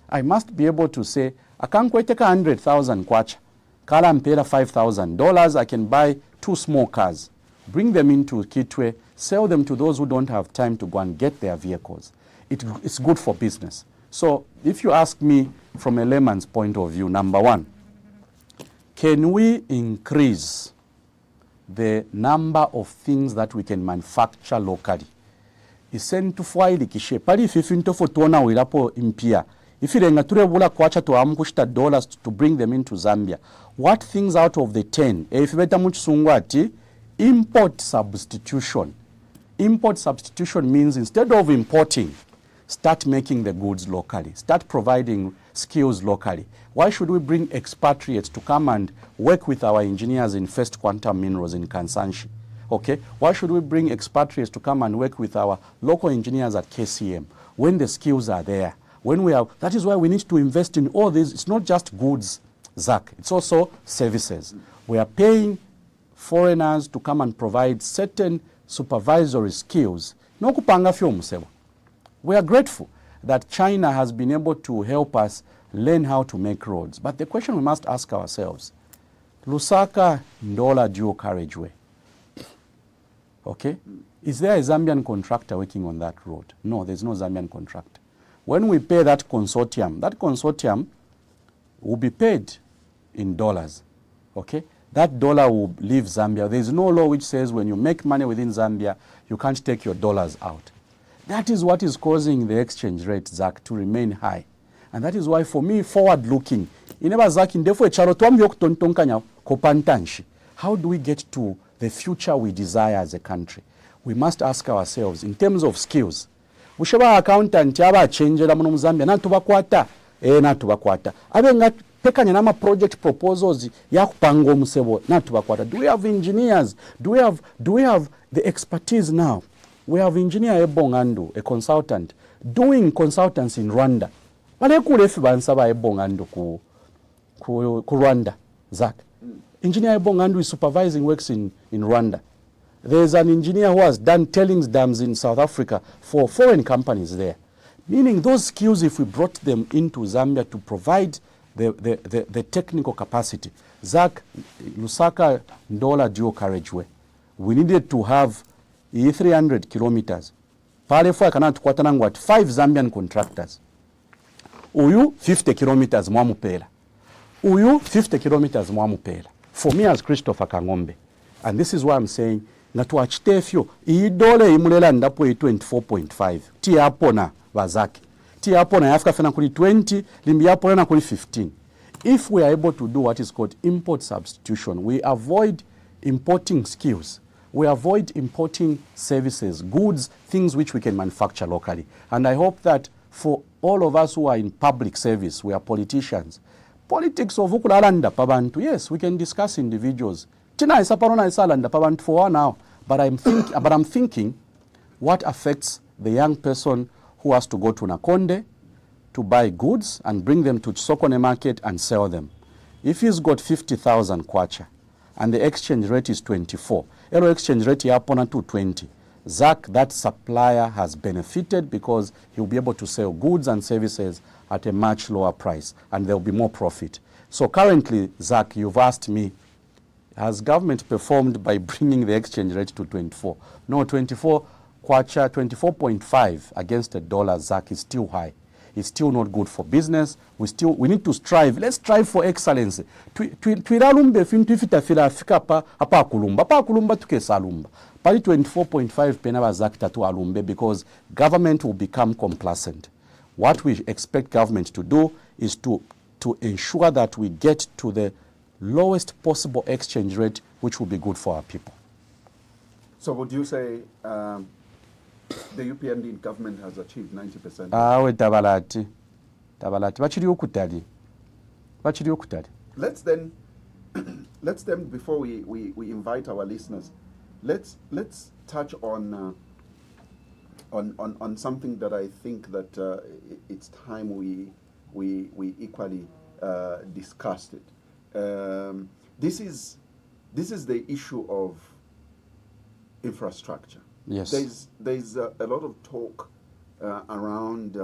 I must be able to say, I can't quite take 100,000 kwacha. Kala mpela $5,000, I can buy 2 small cars, bring them into Kitwe, sell them to those who don't have time to go and get their vehicles. It's good for business. So if you ask me from a layman's point of view, number one, can we increase the number of things that we can manufacture locally? Pali fifintofo tuona wilapo impia. If irenga turebula kwacha to amkushita dollars to bring them into Zambia, what things out of the 10? If beta muchsungwati, import substitution. Import substitution means instead of importing, start making the goods locally. Start providing skills locally. Why should we bring expatriates to come and work with our engineers in First Quantum Minerals in Kansanshi? Okay? Why should we bring expatriates to come and work with our local engineers at KCM when the skills are there? That is why we need to invest in all these. It's not just goods, Zach. It's also services. We are paying foreigners to come and provide certain supervisory skills. We are grateful that China has been able to help us learn how to make roads. But the question we must ask ourselves, Lusaka Ndola dual carriageway. Okay? Is there a Zambian contractor working on that road? No, there's no Zambian contractor. When we pay that consortium will be paid in dollars. Okay? That dollar will leave Zambia. There is no law which says when you make money within Zambia, you can't take your dollars out. That is what is causing the exchange rate, Zach, to remain high. And that is why, for me, forward-looking, how do we get to the future we desire as a country? We must ask ourselves, in terms of skills, Ushaba accountant yaba changera muno Zambia natubakwata natubakwata abenga pekanya nama project proposals yakupanga omusebo natubakwata. Do we have engineers? Do we have the expertise now? We have engineer Ebongandu, a consultant doing consultants in Rwanda. Balekule efe bansaba Ebongandu ku Rwanda. Zach, engineer Ebongandu is supervising works in Rwanda. There's an engineer who has done tailings dams in South Africa for foreign companies there. Meaning those skills, if we brought them into Zambia to provide the technical capacity. Zach, Lusaka Ndola dual carriageway, we needed to have 300 kilometers. Pale fwa kana tukwatanangwa 5 Zambian contractors. Uyu 50 kilometers mwamupela. Uyu 50 kilometers mwamupela. For me as Christopher Kang'ombe, and this is why I'm saying, nga tuachitefyo idole imulela ndapo 24.5 ti apona bazaki ti apona Africa fena kuli 20 limbi apona na kuli 15. If we are able to do what is called import substitution, we avoid importing skills, we avoid importing services, goods, things which we can manufacture locally. And I hope that for all of us who are in public service, we are politicians, politics of ukulalanda pabantu, yes, we can discuss individuals. Tina isaparona isalanda pabantu for now, but I'm thinking what affects the young person who has to go to Nakonde to buy goods and bring them to Sokone market and sell them. If he's got 50,000 kwacha and the exchange rate is 24, elo exchange rate yapona to 20, Zach, that supplier has benefited because he'll be able to sell goods and services at a much lower price and there'll be more profit. So currently, Zach, you've asked me, has government performed by bringing the exchange rate to 24? No, 24 kwacha, 24.5 against a dollar, Zach, is still high. It's still not good for business. We need to strive. Let's strive for excellence. Tuiralumbe fintu ifitafila afika apa kulumba tuke salumba. Pali 24.5 penaba Zach tatu alumbe because government will become complacent. What we expect government to do is to ensure that we get to the lowest possible exchange rate, which will be good for our people. So would you say the UPND government has achieved 90%? Tabalati. Bachiri okutali. Let's then before we invite our listeners, let's touch on something that I think that it's time we equally discussed it. This is the issue of infrastructure. Yes. There's a lot of talk around,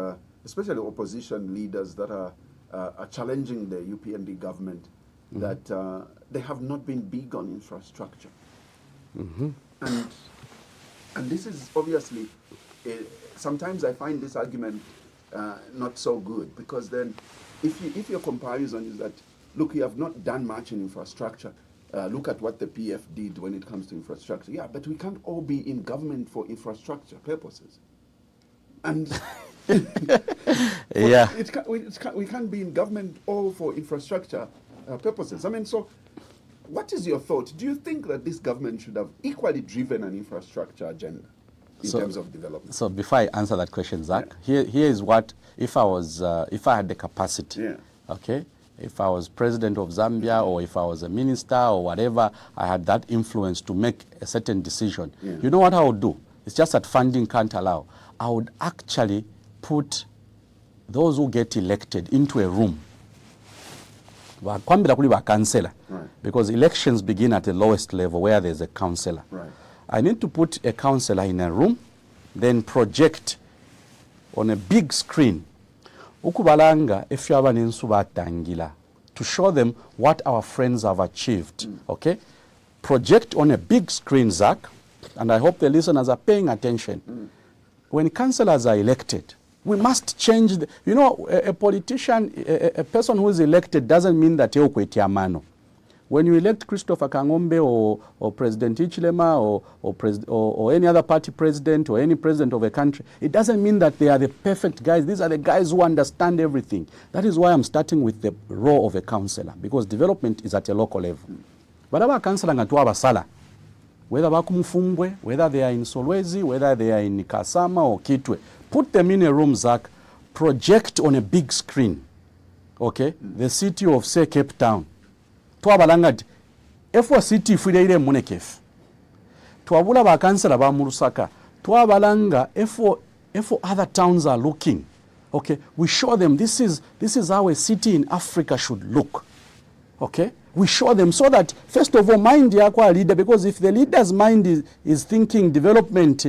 especially opposition leaders that are challenging the UPND government, mm-hmm. that they have not been big on infrastructure. Mm-hmm. And this is obviously, sometimes I find this argument not so good, because then if your comparison is that, look, you have not done much in infrastructure, look at what the PF did when it comes to infrastructure. Yeah, but we can't all be in government for infrastructure purposes. And yeah, we can't be in government all for infrastructure purposes. I mean, so what is your thought? Do you think that this government should have equally driven an infrastructure agenda in terms of development? So before I answer that question, Zach, here is what, if I had the capacity, okay, if I was president of Zambia or if I was a minister or whatever, I had that influence to make a certain decision. Yeah. You know what I would do? It's just that funding can't allow. I would actually put those who get elected into a room. Right. Because elections begin at the lowest level where there's a councillor. Right. I need to put a councillor in a room, then project on a big screen ukubalanga efyaba nensuba tangila to show them what our friends have achieved. Okay, project on a big screen, Zach, and I hope the listeners are paying attention. When councillors are elected, we must change a politician, a person who is elected doesn't mean that mano. When you elect Christopher Kang'ombe or President Hichilema or any other party president or any president of a country, it doesn't mean that they are the perfect guys. These are the guys who understand everything. That is why I'm starting with the role of a councillor, because development is at a local level. But our councillor ngatuwa basala, whether bakumfumbwe, whether they are in Solwezi, whether they are in Kasama or Kitwe, put them in a room, Zach, project on a big screen, okay, the city of, say, Cape Town. Twabalanga ti efwa city ifuleire munekef twabula bakansala ba mu Lusaka twabalanga efo other towns are looking, okay, we show them this is how a city in Africa should look, okay, we show them, so that first of all mind yakwa leader, because if the leader's mind is thinking development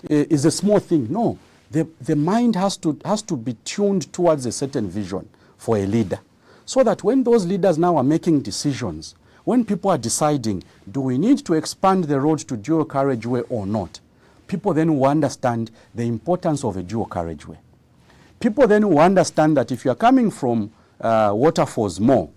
is a small thing, no, the mind has to be tuned towards a certain vision for a leader. So that when those leaders now are making decisions, when people are deciding, do we need to expand the road to dual carriageway or not? People then will understand the importance of a dual carriageway. People then will understand that if you are coming from Waterfalls Mall,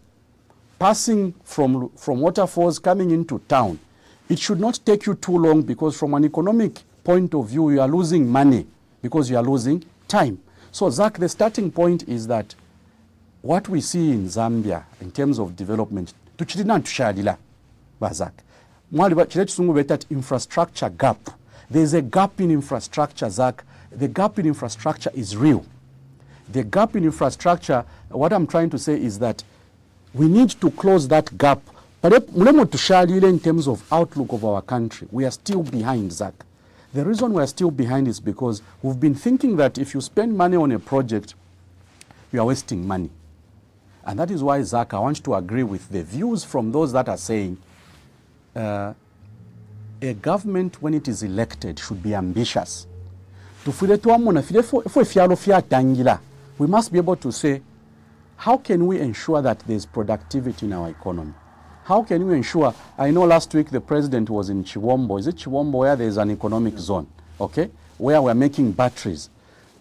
passing from Waterfalls coming into town, it should not take you too long, because from an economic point of view, you are losing money because you are losing time. So Zach, the starting point is that what we see in Zambia in terms of development, tushadila bazak. That infrastructure gap. There's a gap in infrastructure, Zach. The gap in infrastructure is real. The gap in infrastructure, what I'm trying to say is that we need to close that gap. But in terms of outlook of our country, we are still behind, Zach. The reason we are still behind is because we've been thinking that if you spend money on a project, you are wasting money. And that is why, Zach, I want to agree with the views from those that are saying a government, when it is elected, should be ambitious. We must be able to say, how can we ensure that there is productivity in our economy? How can we ensure, I know last week the president was in Chiwombo. Is it Chiwombo where there is an economic zone, okay, where we're making batteries?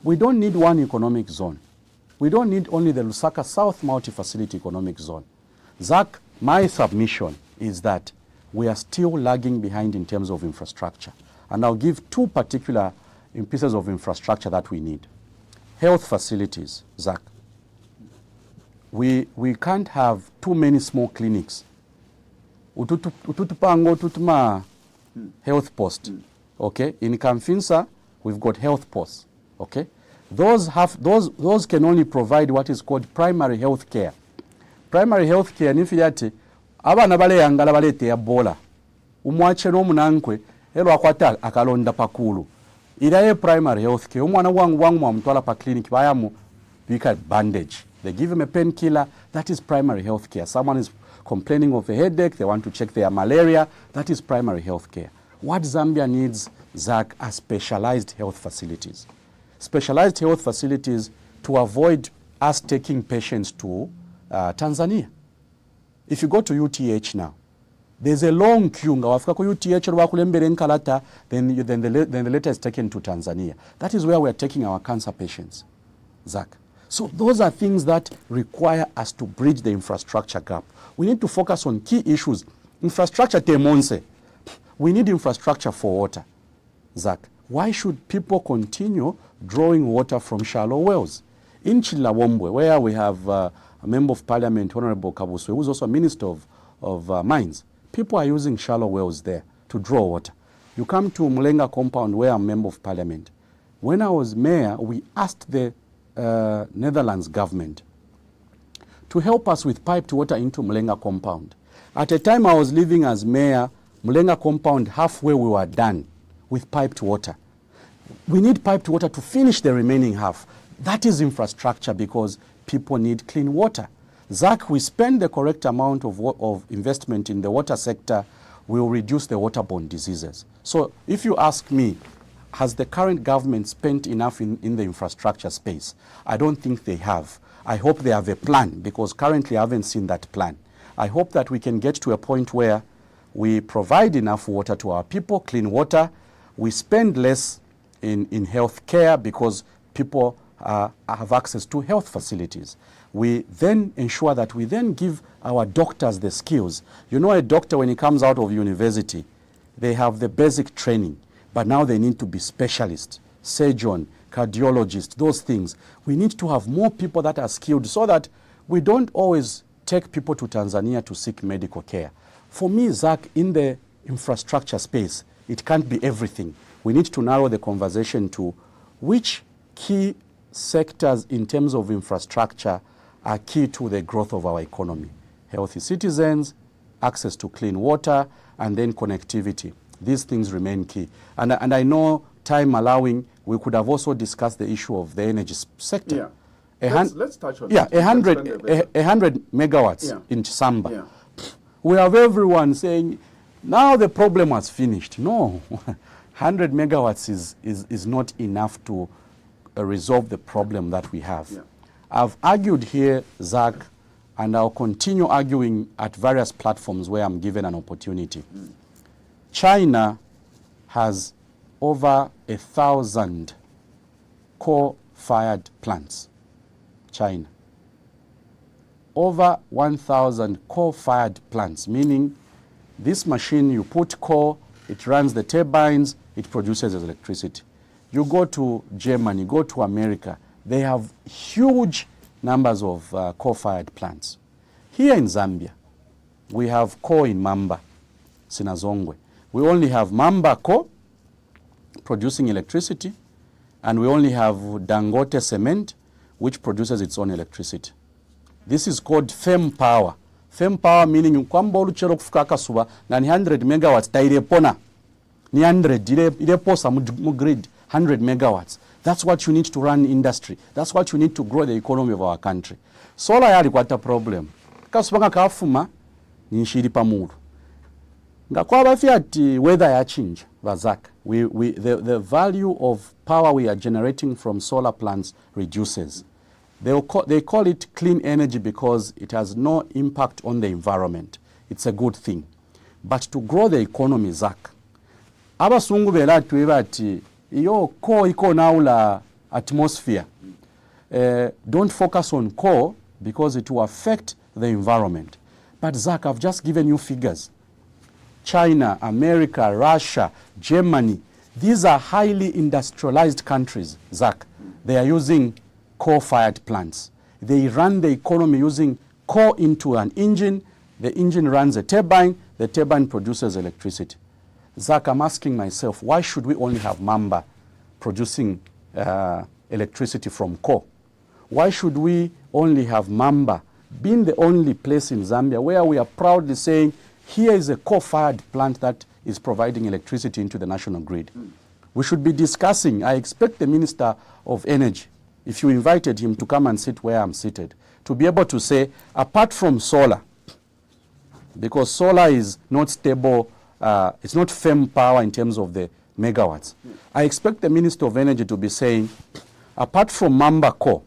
We don't need one economic zone. We don't need only the Lusaka South Multi-Facility Economic Zone. Zach, my submission is that we are still lagging behind in terms of infrastructure. And I'll give two particular pieces of infrastructure that we need. Health facilities, Zach. We can't have too many small clinics. Ututupango tutuma health post. Okay? In Kamfisa, we've got health posts. Okay? Those can only provide what is called primary health care. Primary health care nifiyati abana bale yangala balete Ebola. Umwache n'omunankwe elo akwata akalonda pakulu. Iraye primary health care. Umwana wangu amutwala pa clinic bayamu bika bandage. They give him a painkiller. That is primary health care. Someone is complaining of a headache, they want to check their malaria. That is primary health care. What Zambia needs, Zach, are specialized health facilities. Specialized health facilities to avoid us taking patients to Tanzania. If you go to UTH now, there's a long queue. Then the letter is taken to Tanzania. That is where we are taking our cancer patients, Zach. So those are things that require us to bridge the infrastructure gap. We need to focus on key issues. Infrastructure temonse. We need infrastructure for water, Zach. Why should people continue drawing water from shallow wells? In Chilawombwe, where we have a Member of Parliament, Honorable Kabuswe, who is also a Minister of Mines, people are using shallow wells there to draw water. You come to Mulenga compound, where I'm Member of Parliament. When I was mayor, we asked the Netherlands government to help us with piped water into Mulenga compound. At a time I was living as mayor, Mulenga compound, halfway we were done with piped water. We need piped water to finish the remaining half. That is infrastructure, because people need clean water. Zach, we spend the correct amount of investment in the water sector, we will reduce the waterborne diseases. So if you ask me, has the current government spent enough in the infrastructure space? I don't think they have. I hope they have a plan, because currently I haven't seen that plan. I hope that we can get to a point where we provide enough water to our people, clean water. We spend less in health care, because people have access to health facilities. We then ensure that we then give our doctors the skills. You know, a doctor, when he comes out of university, they have the basic training, but now they need to be specialists, surgeon, cardiologist, those things. We need to have more people that are skilled so that we don't always take people to Tanzania to seek medical care. For me, Zach, in the infrastructure space, it can't be everything. We need to narrow the conversation to which key sectors in terms of infrastructure are key to the growth of our economy. Healthy citizens, access to clean water, and then connectivity. These things remain key. And I know, time allowing, we could have also discussed the issue of the energy sector. Yeah. Let's touch on that. 100 megawatts in Samba. Yeah. We have everyone saying, now the problem was finished. No, 100 megawatts is not enough to resolve the problem that we have. Yeah. I've argued here, Zach, and I'll continue arguing at various platforms where I'm given an opportunity. China has over 1,000 coal-fired plants. China. Over 1,000 coal-fired plants, meaning this machine, you put coal, it runs the turbines, it produces electricity. You go to Germany, go to America, they have huge numbers of coal-fired plants. Here in Zambia, we have coal in Mamba, Sinazongwe. We only have Mamba coal producing electricity, and we only have Dangote cement, which produces its own electricity. This is called firm power. Firm power meaning kwamba oluchero kufuka akasuba na ni 100 megawatts tairepona. Ni 100 ireposa mu grid 100 megawatts. That's what you need to run industry. That's what you need to grow the economy of our country. Solar yali kwata problem. Kasubanga kafuma ni nshiri pamuru. Nga kwa bafiati weather ya change vazak. The value of power we are generating from solar plants reduces. They call it clean energy because it has no impact on the environment. It's a good thing. But to grow the economy, Zach, abasungu bela tuiba ati iyo coal iko naula atmosphere. Don't focus on coal because it will affect the environment. But Zach, I've just given you figures. China, America, Russia, Germany, these are highly industrialized countries, Zach. They are using coal-fired plants. They run the economy using coal into an engine. The engine runs a turbine. The turbine produces electricity. Zach, I'm asking myself, why should we only have Mamba producing electricity from coal? Why should we only have Mamba being the only place in Zambia where we are proudly saying, here is a coal-fired plant that is providing electricity into the national grid? We should be discussing, I expect the Minister of Energy, if you invited him to come and sit where I'm seated, to be able to say, apart from solar, because solar is not stable, it's not firm power in terms of the megawatts. I expect the Minister of Energy to be saying, apart from Mamba coal,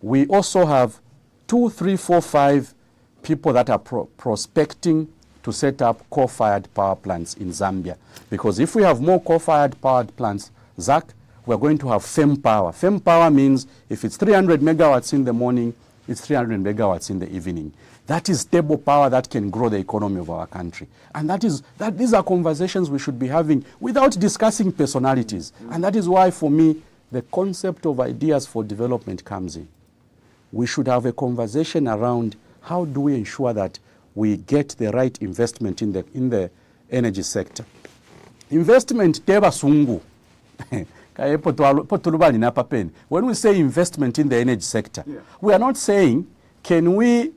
we also have 2, 3, 4, 5 people that are prospecting to set up coal-fired power plants in Zambia. Because if we have more coal-fired power plants, Zach, we're going to have firm power. Firm power means if it's 300 megawatts in the morning, it's 300 megawatts in the evening. That is stable power that can grow the economy of our country. And these are conversations we should be having without discussing personalities. And that is why, for me, the concept of ideas for development comes in. We should have a conversation around how do we ensure that we get the right investment in the energy sector. Investment teba sungu. When we say investment in the energy sector, we are not saying, can we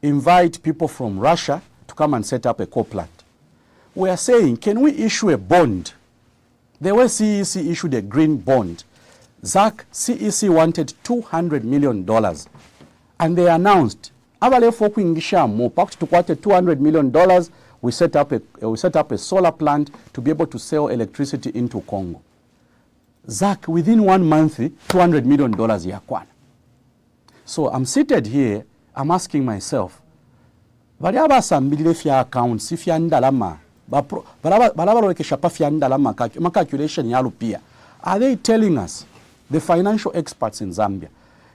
invite people from Russia to come and set up a coal plant? We are saying, can we issue a bond? The way CEC issued a green bond, Zach, CEC wanted $200 million. And they announced, $200 million, we set up a solar plant to be able to sell electricity into Congo. Zach, within 1 month, $200 million yakwana. So I'm seated here, I'm asking myself, are they telling us the financial experts in Zambia,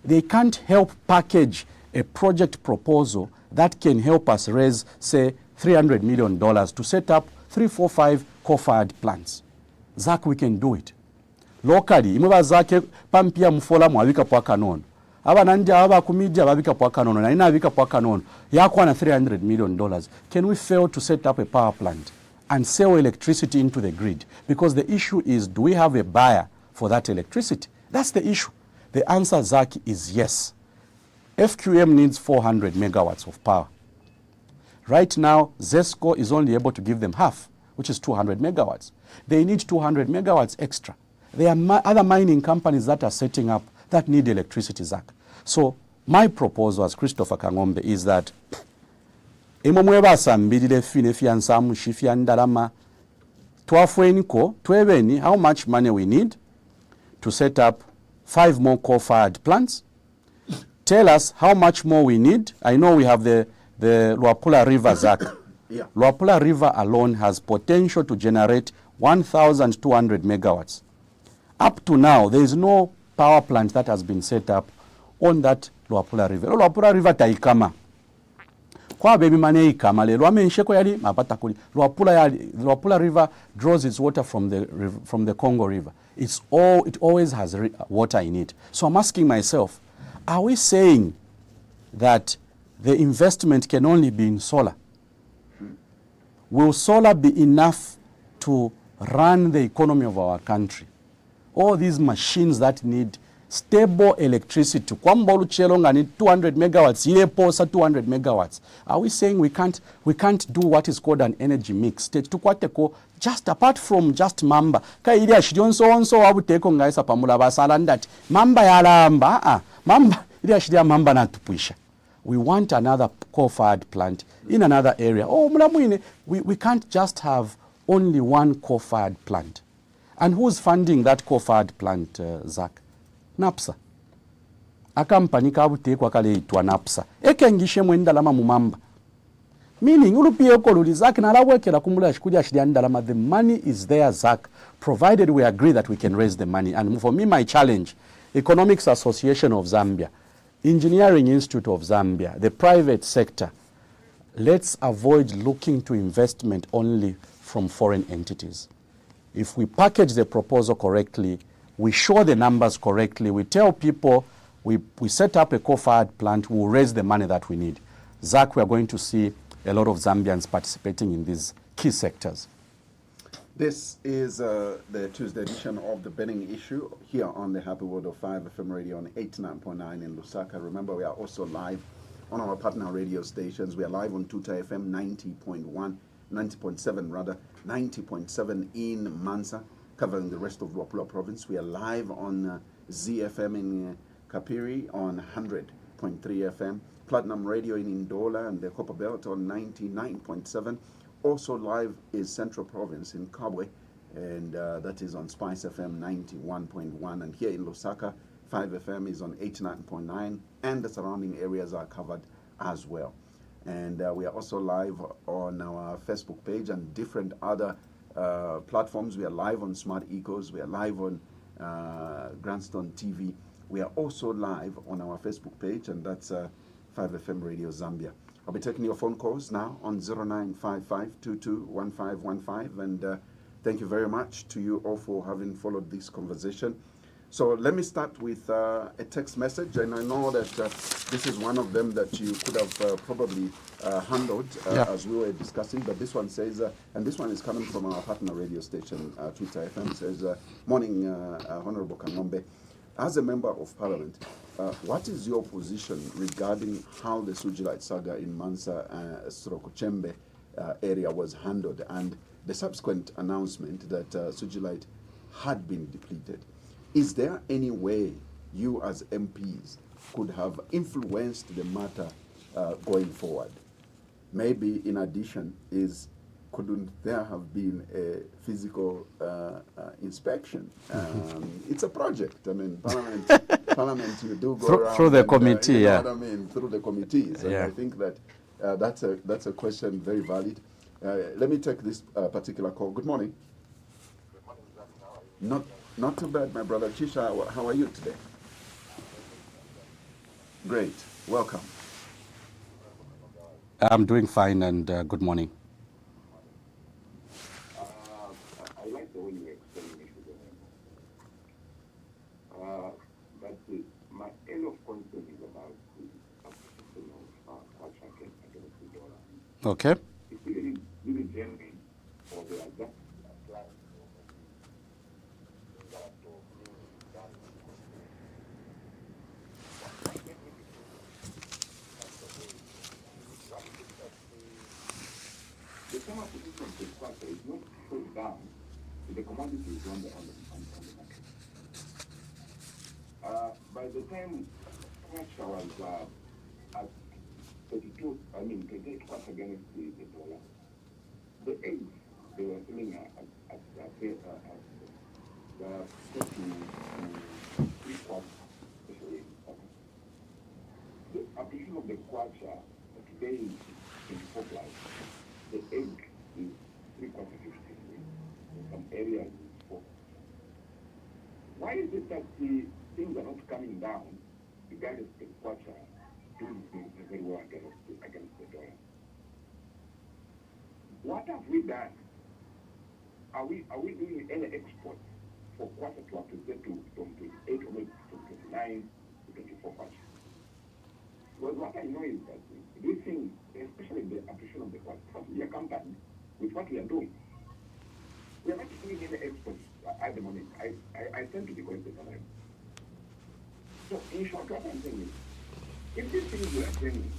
they can't help package a project proposal that can help us raise, say, $300 million to set up 3, 4, 5 coal-fired plants. ZAC, we can do it. Locally, imwe zake pampia mfola mwabika po akanono. Aba nandi aba kumedia babika po akanono na ina abika po akanono. Yakwa na $300 million. Can we fail to set up a power plant and sell electricity into the grid? Because the issue is, do we have a buyer for that electricity? That's the issue. The answer, ZAC, is yes. FQM needs 400 megawatts of power. Right now, ZESCO is only able to give them half, which is 200 megawatts. They need 200 megawatts extra. There are other mining companies that are setting up that need electricity, ZAC. So my proposal as Christopher Kang'ombe is that how much money we need to set up 5 more coal-fired plants. Tell us how much more we need. I know we have the Luapula River, ZAC. Yeah. Luapula River alone has potential to generate 1,200 megawatts. Up to now, there is no power plant that has been set up on that Luapula River. Luapula River taikama. Kwa baby mane ikama le lwamensheko yali mapata kuli. Luapula River draws its water from the Congo River. It always has water in it. So I'm asking myself, are we saying that the investment can only be in solar? Will solar be enough to run the economy of our country? All these machines that need stable electricity, kwamba uluchelonga need 200 megawatts, ile posa 200 megawatts. Are we saying we can't do what is called an energy mix? Tukwateko, just apart from just mamba. Ka ili ashidionso wabuteko ngaisa pamula basala ndati. Mamba yalamba, mamba, ili ashidia mamba na tupuisha. We want another coal-fired plant in another area. Oh, mulamwine, we can't just have only one coal-fired plant. And who's funding that coal-fired plant, ZAC? NAPSA. A company kabutekwa kale itwa NAPSA. Ekengishe mwendalama mumamba. Meaning, ulupiye koluli ZAC na lawekela kumula shikudia shidiandalama. The money is there, ZAC, provided we agree that we can raise the money. And for me, my challenge, Economics Association of Zambia, Engineering Institute of Zambia, the private sector, let's avoid looking to investment only from foreign entities. If we package the proposal correctly, we show the numbers correctly, we tell people we set up a coal-fired plant, we'll raise the money that we need. ZAC, we are going to see a lot of Zambians participating in these key sectors. This is the Tuesday edition of The Burning Issue here on the Happy World of 5 FM radio on 89.9 in Lusaka. Remember, we are also live on our partner radio stations. We are live on Tuta FM 90.7 rather, 90.7 in Mansa, covering the rest of Luapula province. We are live on ZFM in Kapiri on 100.3 FM, Platinum Radio in Ndola and the Copper Belt on 99.7. Also live is Central Province in Kabwe, and that is on Spice FM 91.1. And here in Lusaka, 5 FM is on 89.9, and the surrounding areas are covered as well. And we are also live on our Facebook page and different other platforms. We are live on Smart Ecos. We are live on Grandstone TV. We are also live on our Facebook page, and that's 5FM Radio Zambia. I'll be taking your phone calls now on 0955221515, and thank you very much to you all for having followed this conversation. So let me start with a text message, and I know that this is one of them that you could have probably handled as we were discussing, but this one says, and this one is coming from our partner radio station, Twitter FM, says, morning, Honorable Kang'ombe. As a member of Parliament, what is your position regarding how the Sujilite saga in Mansa Srokochembe area was handled and the subsequent announcement that Sujilite had been depleted? Is there any way you as MPs could have influenced the matter going forward? Maybe in addition couldn't there have been a physical inspection? It's a project. I mean, Parliament you do go around through the committee, you know what I mean, through the committees. And I think that that's a question very valid. Let me take this particular call. Good morning. Good morning, Zach. How are you? Not too bad, my brother. Chisha, how are you today? Great. Welcome. I'm doing fine, and good morning. I like the way you explain it. But my area of concern is about the application of Kwacha against the dollar. Okay. If we really genuine, or they are just applying the same application of the Kwacha is not put down to the commodities on the market. By the time Kwacha was at 28 Kwacha against the dollar, the eggs they were selling at close to 3 quarters, especially in Kwacha. The application of the Kwacha today is 24 plus. The egg is 3 quarters 50. In some areas it's 4. Why is it that the things are not coming down regardless of the Kwacha doing very well against the dollar? What have we done? Are we doing any export for Kwacha to appreciate from 28 or maybe from 29 to 24 Kwacha? Well, what I know is that these things, especially the appreciation of the Kwacha, we are accompanied with what we are doing. We are not doing any exports at the moment. I tend to be going to the line. So, in short, what I'm saying is, if these things we are saying,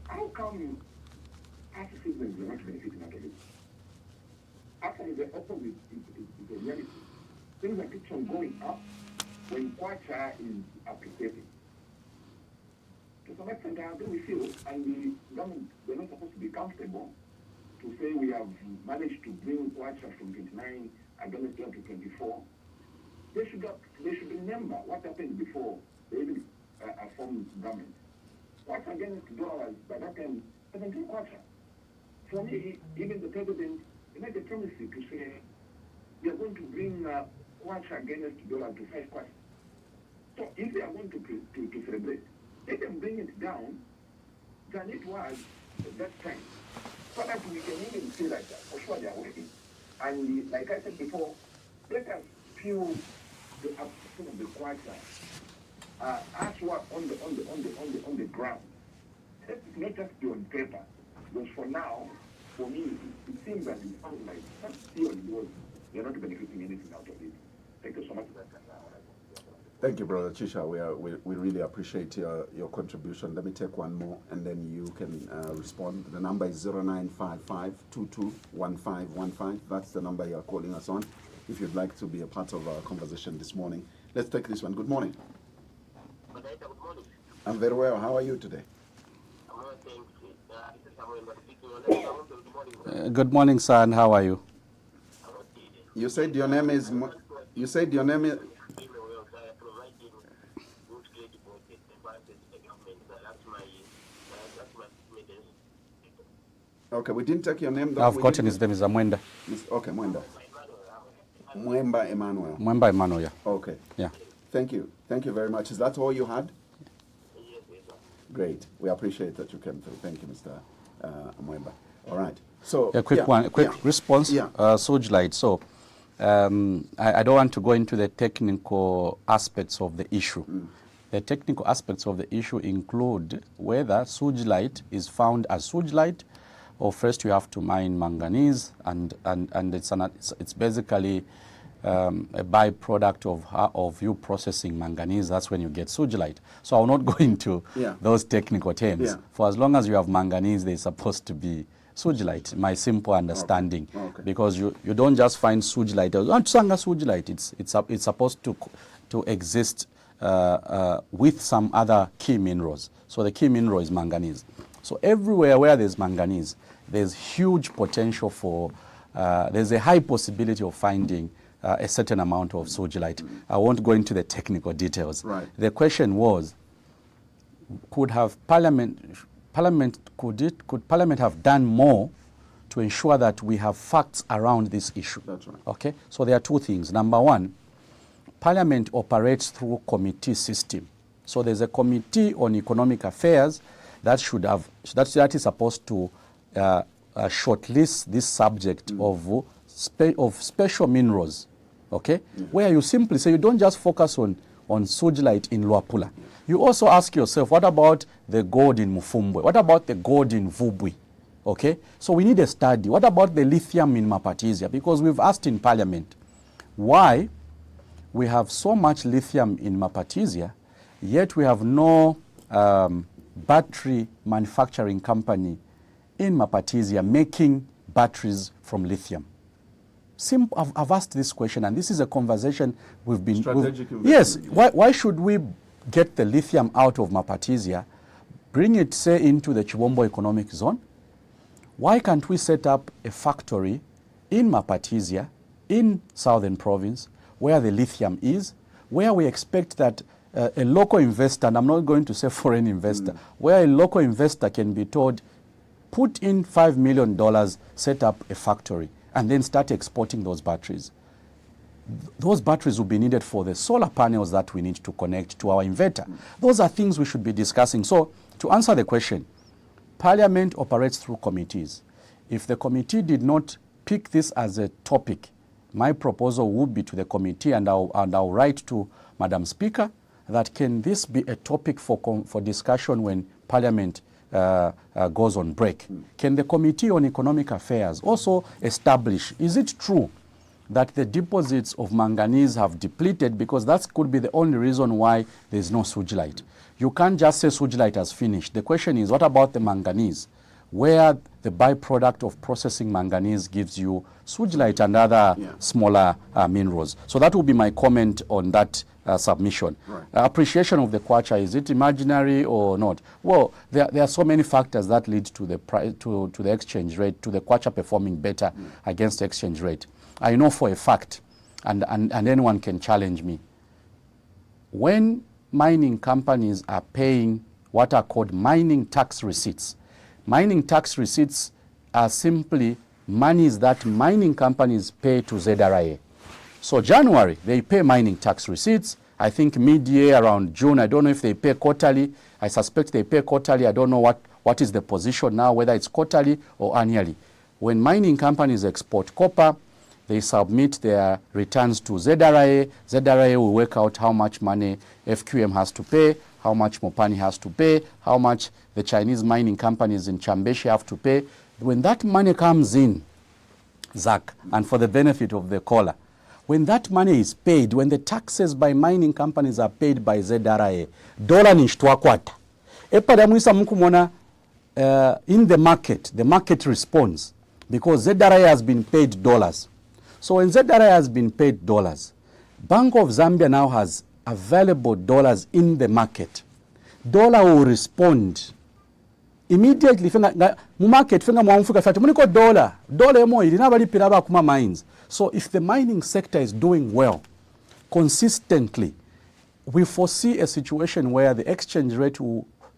how come past citizens are not benefiting out of it? Actually, the opposite is a reality. Things are keep on going up when Kwacha is appreciating. To some extent, I agree with you, and the government, they're not supposed to be comfortable to say we have managed to bring Kwacha from 29 against down to 24. They should remember what happened before they even formed government. Kwacha against dollars, by that time, 17 Kwacha. For me, even the president, he made a promise to say, we are going to bring Kwacha against dollar to 5 Kwacha. So if they are going to celebrate, let them bring it down than it was at that time. So that we can even feel like that. For sure they are working. And like I said before, let us feel the application of the Kwacha as what on the ground. Let it not just be on paper. Because for now, for me, it seems that it sounds like some theory was we are not benefiting anything out of it. Thank you so much. Thank you, Brother Chisha. We really appreciate your contribution. Let me take one more, and then you can respond. The number is 0955-221515. That's the number you are calling us on if you'd like to be a part of our conversation this morning. Let's take this one. Good morning. Good morning. I'm very well. How are you today? I'm well, thanks. Good morning, sir, and how are you? You said your name is... You said your name is... Okay, we didn't take your name. Though. I've gotten his name is Mwenda. Okay, Mwenda. Mwemba Emmanuel. Mwemba Emmanuel, yeah. Okay. Yeah. Thank you. Thank you very much. Is that all you had? Great. We appreciate that you came through. Thank you, Mr. Mwemba. All right. So a quick response. Yeah. Sewage light. So I don't want to go into the technical aspects of the issue. The technical aspects of the issue include whether sewage light is found as sewage light, or first you have to mine manganese, and it's basically a byproduct of you processing manganese. That's when you get sewage light. So I'll not go into those technical terms. Yeah. For as long as you have manganese, there's supposed to be sewage light, my simple understanding. Okay. Because you don't just find sewage light. Sewage light, it's supposed to exist with some other key minerals. So the key mineral is manganese. So everywhere where there's manganese, there's huge potential for, there's a high possibility of finding a certain amount of sewage light. I won't go into the technical details. Right. The question was, could Parliament have done more to ensure that we have facts around this issue? That's right. Okay, so there are two things. Number one, Parliament operates through committee system. So there's a committee on economic affairs that is supposed to shortlist this subject of special minerals, okay? Where you simply say you don't just focus on sujilite in Luapula. You also ask yourself, what about the gold in Mufumbwe? What about the gold in Vubwi? Okay, so we need a study. What about the lithium in Mapatizia? Because we've asked in Parliament why we have so much lithium in Mapatizia, yet we have no battery manufacturing company in Mapatizia making batteries from lithium. I've asked this question, and this is a conversation we've been... Yes, why should we get the lithium out of Mapatizia, bring it, say, into the Chibombo Economic Zone? Why can't we set up a factory in Mapatizia, in Southern Province, where the lithium is, where we expect that a local investor, and I'm not going to say foreign investor, where a local investor can be told, put in $5 million, set up a factory, and then start exporting those batteries. Those batteries will be needed for the solar panels that we need to connect to our inverter. Those are things we should be discussing. So to answer the question, Parliament operates through committees. If the committee did not pick this as a topic, my proposal would be to the committee, and I'll write to Madam Speaker, that can this be a topic for discussion when Parliament goes on break? Can the Committee on Economic Affairs also establish, is it true that the deposits of manganese have depleted, because that could be the only reason why there's no sujilite? You can't just say sujilite has finished. The question is, what about the manganese, where the byproduct of processing manganese gives you sujilite and other smaller minerals? So that will be my comment on that submission. Right. Appreciation of the Kwacha, is it imaginary or not? Well, there are so many factors that lead to the exchange rate, to the Kwacha performing better against the exchange rate. I know for a fact, and anyone can challenge me, when mining companies are paying what are called mining tax receipts. Mining tax receipts are simply monies that mining companies pay to ZRIA. So January, they pay mining tax receipts. I think mid-year, around June, I don't know if they pay quarterly. I suspect they pay quarterly. I don't know what is the position now, whether it's quarterly or annually. When mining companies export copper, they submit their returns to ZRIA. ZRIA will work out how much money FQM has to pay, how much Mopani has to pay, how much the Chinese mining companies in Chambeshi have to pay. When that money comes in, Zach, and for the benefit of the caller, when that money is paid, when the taxes by mining companies are paid by ZRIA, dollar nishtwa kwata. Epada mwisa mkumona in the market responds, because ZRIA has been paid dollars. So when ZRIA has been paid dollars, Bank of Zambia now has available dollars in the market. Dollar will respond immediately. Market mines. So if the mining sector is doing well consistently, we foresee a situation where the exchange rate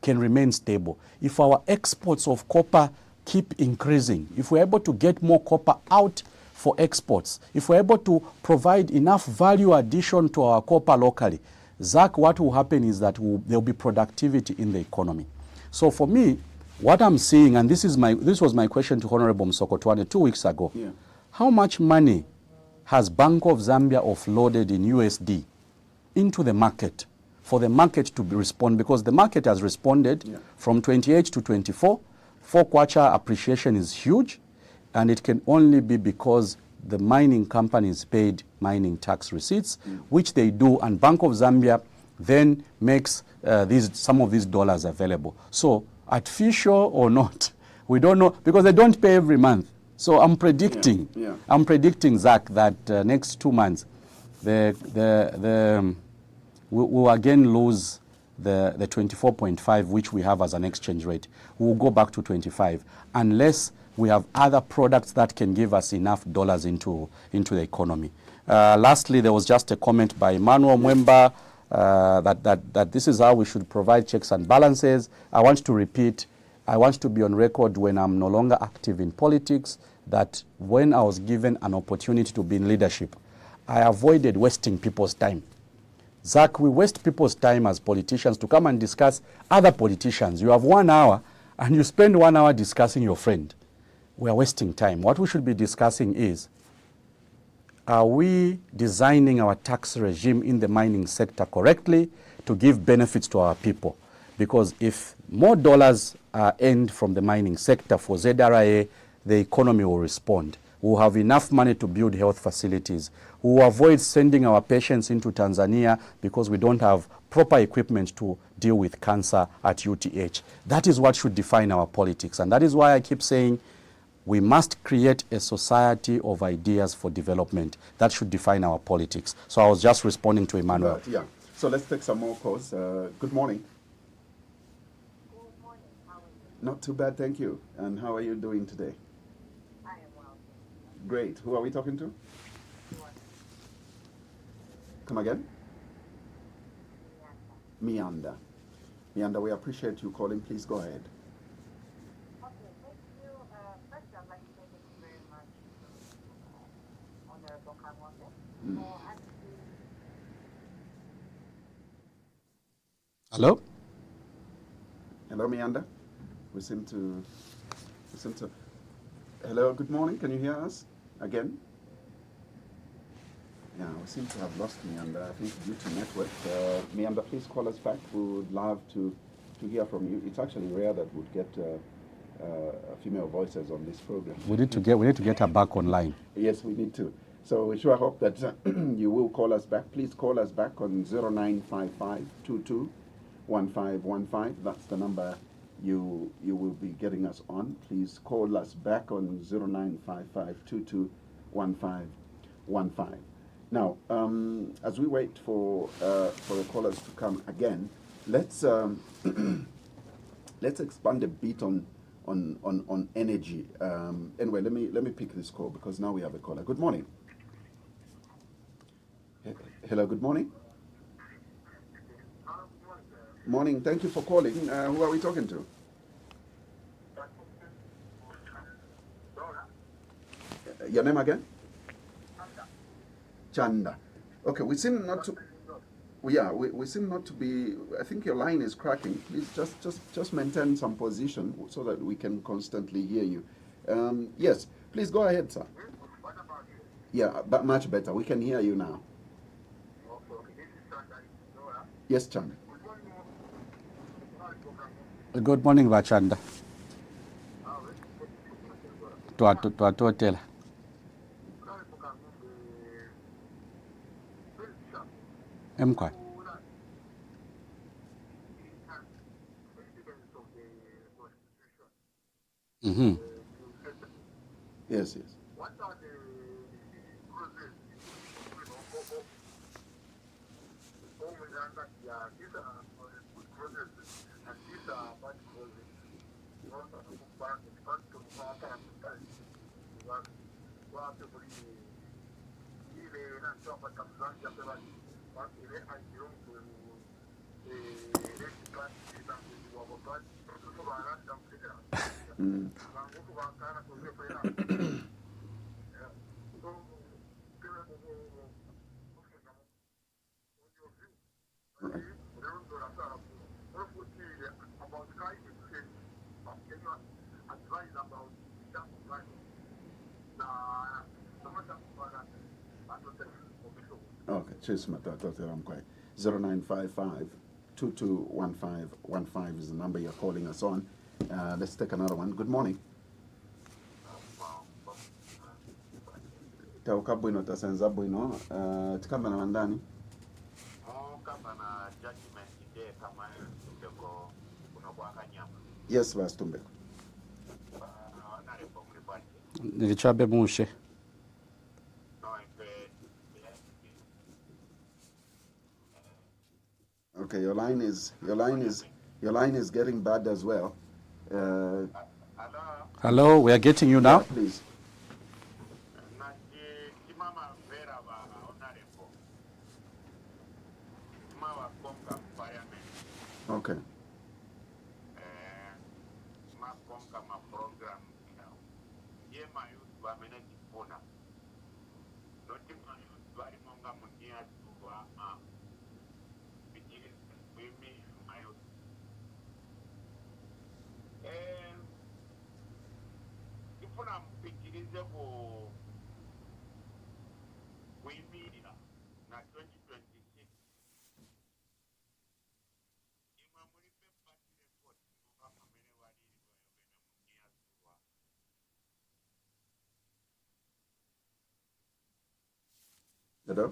can remain stable. If our exports of copper keep increasing, if we're able to get more copper out for exports, if we're able to provide enough value addition to our copper locally, Zach, what will happen is that there will be productivity in the economy. So for me, what I'm seeing, and this was my question to Honorable Msokotwane 2 weeks ago, how much money has Bank of Zambia offloaded in USD into the market for the market to respond? Because the market has responded from 28 to 24. For Kwacha, appreciation is huge, and it can only be because the mining companies paid mining tax receipts, which they do, and Bank of Zambia then makes some of these dollars available. So artificial or not, we don't know, because they don't pay every month. So I'm predicting, Zach, that next 2 months, we'll again lose the 24.5, which we have as an exchange rate. We'll go back to 25, unless we have other products that can give us enough dollars into the economy. Lastly, there was just a comment by Emmanuel Mwemba that this is how we should provide checks and balances. I want to repeat, I want to be on record when I'm no longer active in politics, that when I was given an opportunity to be in leadership, I avoided wasting people's time. Zach, we waste people's time as politicians to come and discuss other politicians. You have 1 hour and you spend 1 hour discussing your friend. We are wasting time. What we should be discussing is, are we designing our tax regime in the mining sector correctly to give benefits to our people? Because if more dollars are earned from the mining sector for ZRA, the economy will respond. We'll have enough money to build health facilities. We'll avoid sending our patients into Tanzania because we don't have proper equipment to deal with cancer at UTH. That is what should define our politics. And that is why I keep saying we must create a society of ideas for development. That should define our politics. So I was just responding to Emmanuel. Right, yeah. So let's take some more calls. Good morning. Good morning. How are you? Not too bad, thank you. And how are you doing today? I am well. Great. Who are we talking to? Come again? Mianda. Mianda, we appreciate you calling. Please go ahead. Okay, thank you. First, I'd like to say thank you very much, Honorable Kang'ombe, for actually. Hello? Hello, Mianda. We seem to. Hello, good morning. Can you hear us again? Yeah, we seem to have lost Mianda, I think due to network. Mianda, please call us back. We would love to hear from you. It's actually rare that we'd get female voices on this program. We need to get her back online. Yes, we need to. So we sure hope that you will call us back. Please call us back on 0955-22-1515. That's the number you will be getting us on. Please call us back on 0955-22-1515. Now, as we wait for the callers to come again, let's let's expand a bit on energy. Anyway, let me pick this call because now we have a caller. Good morning. Hello. Good morning. Morning. Thank you for calling. Who are we talking to? Your name again? Chanda. Okay, we seem not to. Yeah, we seem not to be. I think your line is cracking. Please just maintain some position so that we can constantly hear you. Yes, please go ahead, sir. Yeah, but much better. We can hear you now. Yes, Chanda. Good morning, Vachanda. Twatotela. Emkwa. Mm-hmm. Yes, yes. What are the causes? These are good causes and these are bad causes. You want to move back and start to move out of the time. You want to bring even and talk about Zambian-owned. But if I don't do Okay, cheers, I'm quite. 0955-221515 is the number you're calling us on. Let's take another one. Good morning. Taukabwino tasenza bwino tikamba na mandani. Yes, Bastumbe. Nilichabe mushe. Okay, your line is getting bad as well. Hello, we are getting you now. Yeah, please. Okay. ndifuna mpitirize ku kuyimirira na 2026 imwe muri party report kuva pamene waliri kuyogena muniyazulwa. Hello?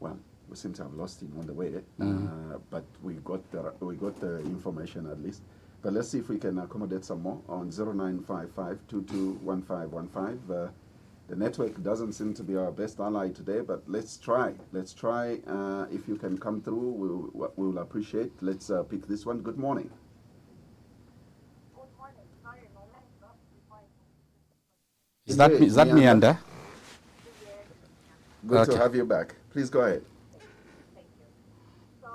Well, we seem to have lost him on the way, but we got the information at least. But let's see if we can accommodate some more on 0955-221515. The network doesn't seem to be our best ally today, but let's try. Let's try. If you can come through, we'll appreciate. Let's pick this one. Good morning. Good morning. Sorry, my line dropped before I Is that me, Anda? Good to Okay. have you back. Please go ahead. Thank you. So,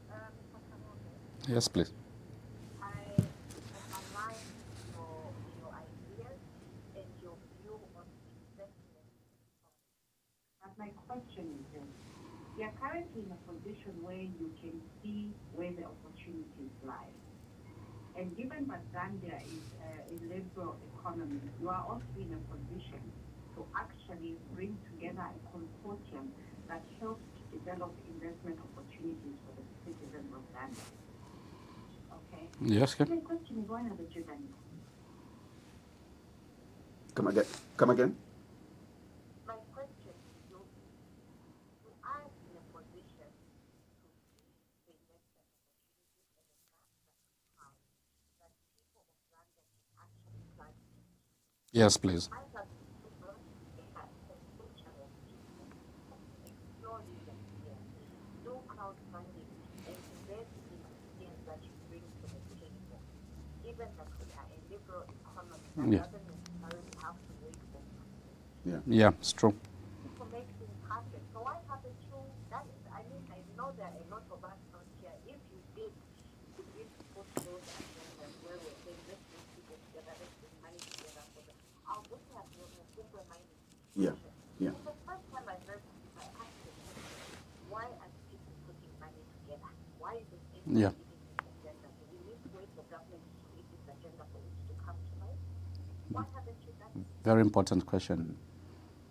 Mr. Kang'ombe, Yes, please. I am aligned for your ideas and your view on investment. But my question is this. You are currently in a position where you can see where the opportunities lie. And given that Zambia is a liberal economy, you are also in a position to actually bring together a consortium that helps to develop investment opportunities for the citizens of Zambia. Okay? Yes, My question is, why haven't you done it? Come again. My question is, you are in a position to see the investment opportunities and the fact that people of Zambia can actually plan. Yes, please. I have people a consortium of people explore these ideas, do crowdfunding, and invest in ideas that you bring to the table. Given that we are a liberal economy, that Yeah. doesn't necessarily have to wait for Yeah, it's true. to make things happen. So why haven't you done it? I mean, I know there are a lot of us out here. If you did, you did put those agendas where we're saying, let's bring people together, let's bring money together for them. I'll look at you and simple-minded. Yeah. Yeah. The first time I heard this, I asked the question, why are people putting money together? Why is it Yeah. leading this agenda? Do we need to wait for government to lead this agenda for it to come to life? Why haven't you done it? Very important question.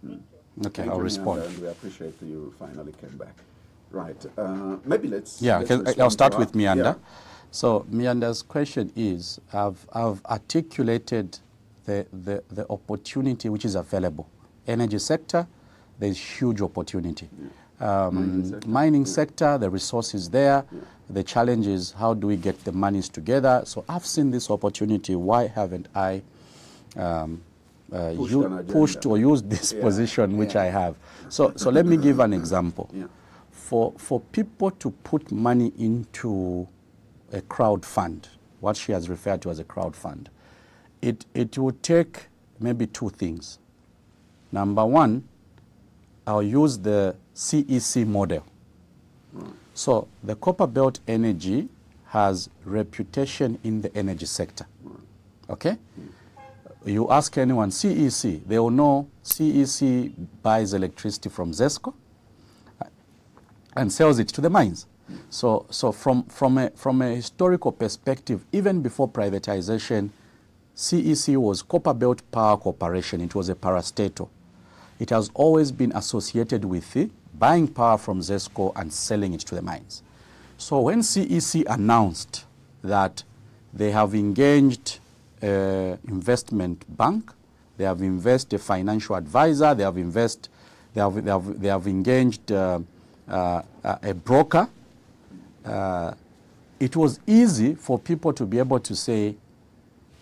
Thank you. Okay, Thank I'll you, respond. Mianda, and we appreciate you finally came back. Right. Maybe let's. Yeah, let's I'll respond start to with her. Mianda. Yeah. So Mianda's question is, I've articulated the opportunity which is available. Energy sector, there's huge opportunity. Mining sector, the resource is there. The challenge is, how do we get the monies together? So I've seen this opportunity. Why haven't I pushed or used this position which I have? So let me give an example. Yeah. For people to put money into a crowd fund, what she has referred to as a crowd fund, it will take maybe two things. Number one, I'll use the CEC model. So the Copper Belt Energy has reputation in the energy sector. Okay? You ask anyone, CEC, they will know CEC buys electricity from ZESCO and sells it to the mines. So from a historical perspective, even before privatization, CEC was Copper Belt Power Corporation. It was a parastatal. It has always been associated with buying power from ZESCO and selling it to the mines. So when CEC announced that they have engaged investment bank, they have invested a financial advisor, they have engaged a broker, it was easy for people to be able to say,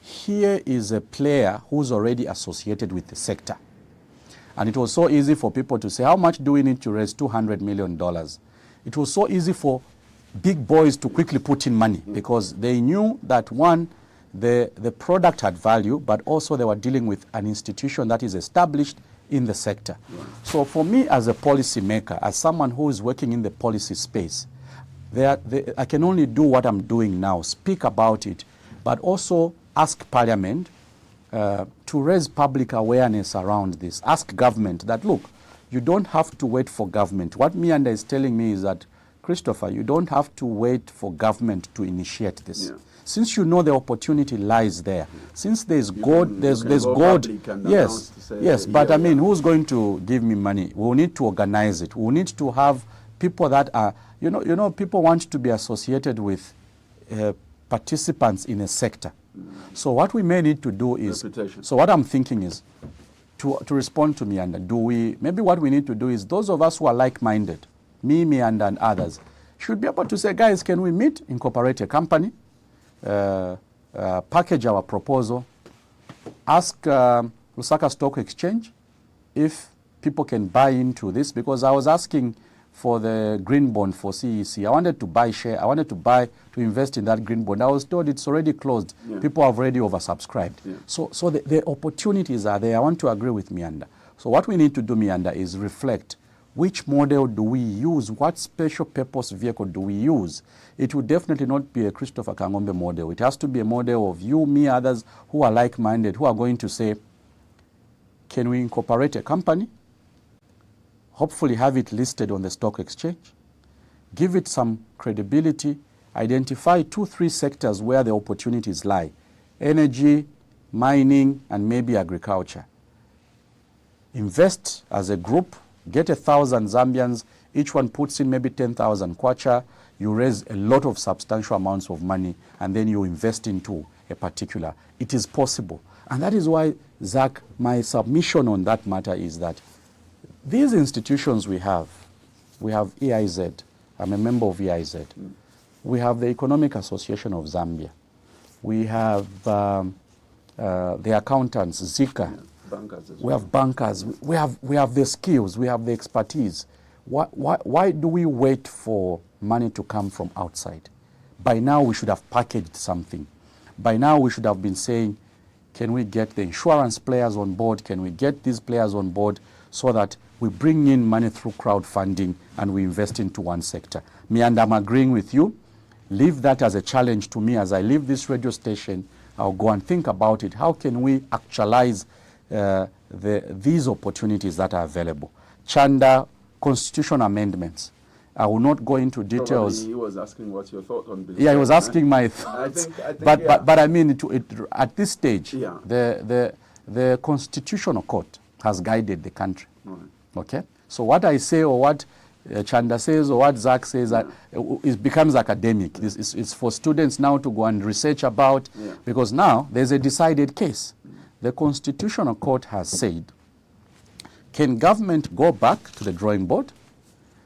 here is a player who's already associated with the sector. And it was so easy for people to say, how much do we need to raise? $200 million. It was so easy for big boys to quickly put in money because they knew that, one, the product had value, but also they were dealing with an institution that is established in the sector. So for me as a policy maker, as someone who is working in the policy space, I can only do what I'm doing now, speak about it, but also ask Parliament to raise public awareness around this. Ask government that, look, you don't have to wait for government. What Mianda is telling me is that, Christopher, you don't have to wait for government to initiate this. Yeah. since you know the opportunity lies there, since there's God, there's God. Yes, yes, but I mean, who's going to give me money? We'll need to organize it. We'll need to have people that are, people want to be associated with participants in a sector. So what we may need to do is, so what I'm thinking is, to respond to Mianda, maybe what we need to do is, those of us who are like-minded, me, Mianda, and others, should be able to say, guys, can we meet, incorporate a company, package our proposal, ask Lusaka Stock Exchange if people can buy into this, because I was asking for the green bond for CEC. I wanted to buy share. I wanted to invest in that green bond. I was told it's already closed. Yeah. People have already oversubscribed. Yeah. So the opportunities are there. I want to agree with Mianda. So what we need to do, Mianda, is reflect which model do we use, what special purpose vehicle do we use. It will definitely not be a Christopher Kang'ombe model. It has to be a model of you, me, others who are like-minded, who are going to say, can we incorporate a company? Hopefully have it listed on the stock exchange, give it some credibility, identify 2-3 sectors where the opportunities lie: energy, mining, and maybe agriculture. Invest as a group, get 1,000 Zambians, each one puts in maybe 10,000 Kwacha, you raise a lot of substantial amounts of money, and then you invest into a particular. It is possible. And that is why, Zach, my submission on that matter is that these institutions we have EIZ, I'm a member of EIZ. We have the Economic Association of Zambia. We have the accountants, Zika. We have bankers. We have the skills. We have the expertise. Why do we wait for money to come from outside? By now we should have packaged something. By now we should have been saying, can we get the insurance players on board? Can we get these players on board so that we bring in money through crowdfunding and we invest into one sector? Me, and I'm agreeing with you. Leave that as a challenge to me. As I leave this radio station, I'll go and think about it. How can we actualize these opportunities that are available? Chanda, constitution amendments. I will not go into details. He was asking what's your thought on this. Yeah, he was asking my thoughts. I think, but I mean, at this stage, yeah, the Constitutional Court has guided the country. Right. Okay? So what I say or what Chanda says or what Zach says, it becomes academic. It's for students now to go and research about, because now there's a decided case. The Constitutional Court has said, can government go back to the drawing board?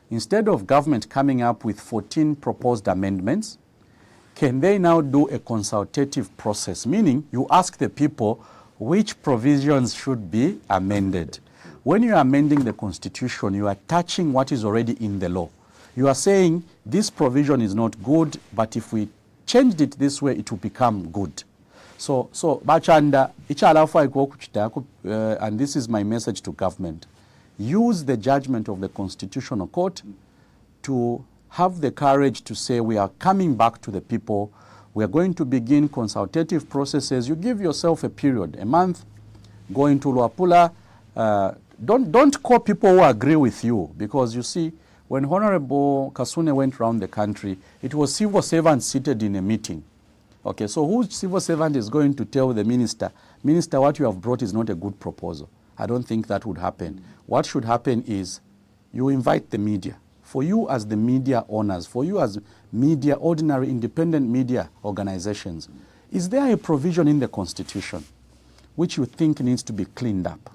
Instead of government coming up with 14 proposed amendments, can they now do a consultative process? Meaning, you ask the people which provisions should be amended. When you are amending the Constitution, you are touching what is already in the law. You are saying, this provision is not good, but if we changed it this way, it will become good. So Bachanda, and this is my message to government, use the judgment of the Constitutional Court to have the courage to say, we are coming back to the people, we are going to begin consultative processes. You give yourself a period, a month, go into Luapula. Don't call people who agree with you, because you see, when Honorable Kasune went around the country, it was civil servants seated in a meeting. Okay, so whose civil servant is going to tell the minister, what you have brought is not a good proposal? I don't think that would happen. What should happen is you invite the media. For you as the media owners, for you as media, ordinary independent media organizations, is there a provision in the Constitution which you think needs to be cleaned up?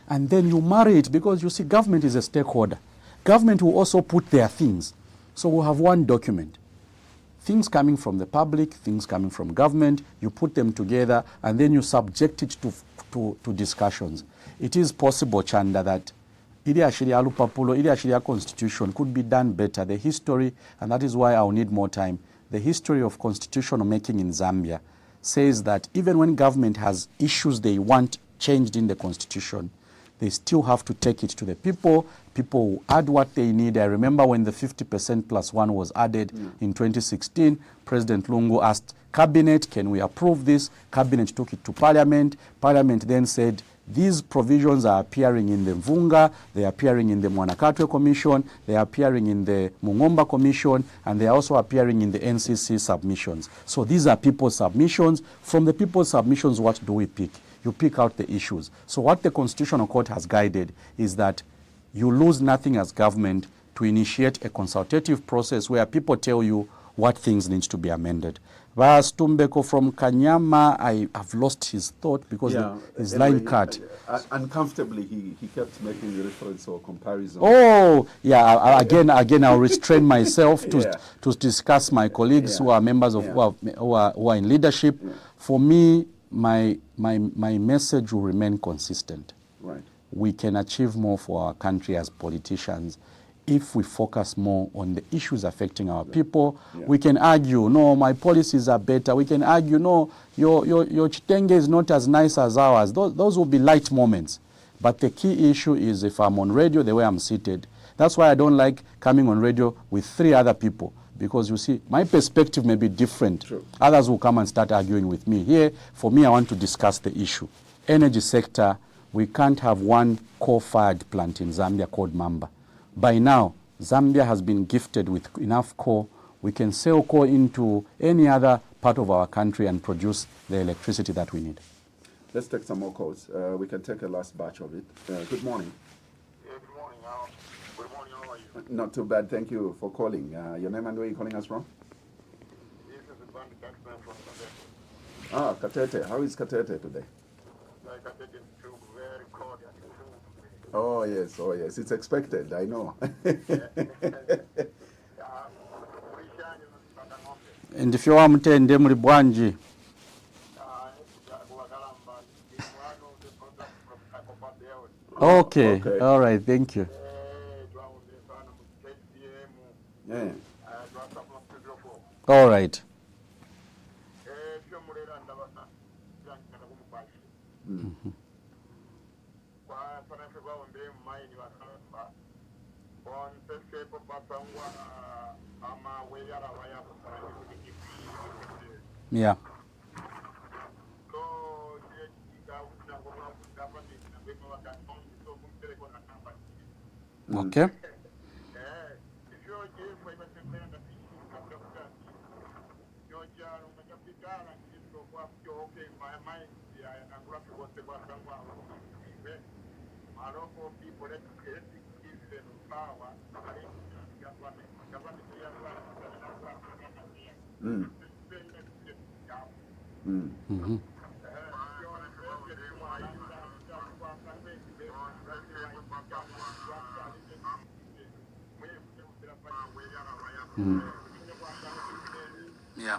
And then you marry it, because you see, government is a stakeholder. Government will also put their things. So we'll have one document. Things coming from the public, things coming from government, you put them together, and then you subject it to discussions. It is possible, Chanda, that Iliashiria Constitution could be done better. The history, and that is why I'll need more time, the history of constitutional making in Zambia says that even when government has issues they want changed in the Constitution, they still have to take it to the people. People will add what they need. I remember when the 50% plus one was added in 2016, President Lungu asked Cabinet, can we approve this? Cabinet took it to Parliament. Parliament then said, These provisions are appearing in the Mvunga, they are appearing in the Mwanakatwe Commission, they are appearing in the Mungomba Commission, and they are also appearing in the NCC submissions. So these are people's submissions. From the people's submissions, what do we pick? You pick out the issues. So what the Constitutional Court has guided is that you lose nothing as government to initiate a consultative process where people tell you what things need to be amended. Vas Tumbeko from Kanyama, I have lost his thought because his line cut. Uncomfortably, he kept making the reference or comparison. Oh, yeah, again, I'll restrain myself to discuss my colleagues who are members of, who are in leadership. For me, my message will remain consistent. Right. We can achieve more for our country as politicians if we focus more on the issues affecting our people. We can argue, no, my policies are better. We can argue, no, your Chitenge is not as nice as ours. Those will be light moments. But the key issue is if I'm on radio the way I'm seated. That's why I don't like coming on radio with 3 other people. Because you see, my perspective may be different. True. Others will come and start arguing with me. Here, for me, I want to discuss the issue. Energy sector, we can't have one coal-fired plant in Zambia called Mamba. By now, Zambia has been gifted with enough coal. We can sell coal into any other part of our country and produce the electricity that we need. Let's take some more calls. We can take a last batch of it. Good morning. Yeah, good morning. Good morning. How are you? Not too bad. Thank you for calling. Your name and where are you calling us from? This is the bandit taxman from Katete. Ah, Katete. How is Katete today? Katete is still very cold and cool. Oh, yes. It's expected. I know. Ndifyowa mutende muli bwanji. Okay. All right, thank you. Yeah. All right. Yeah. Okay. Yeah.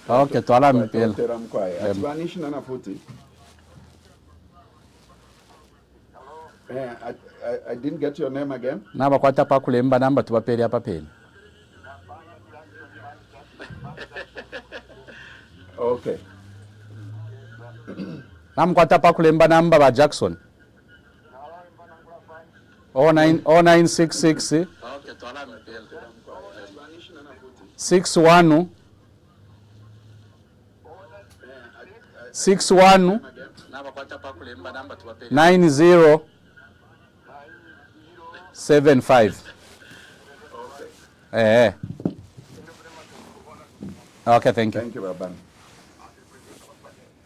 Okay, twala mpela. Explanation na futi. I didn't get your name again. Naba kwata pa kulemba namba tubapeli apa peli. Okay. Namkwata pa kulemba namba ba Jackson. 0966 Okay, twala mpela. 61 9075. Okay, thank you. Thank you, Rabban.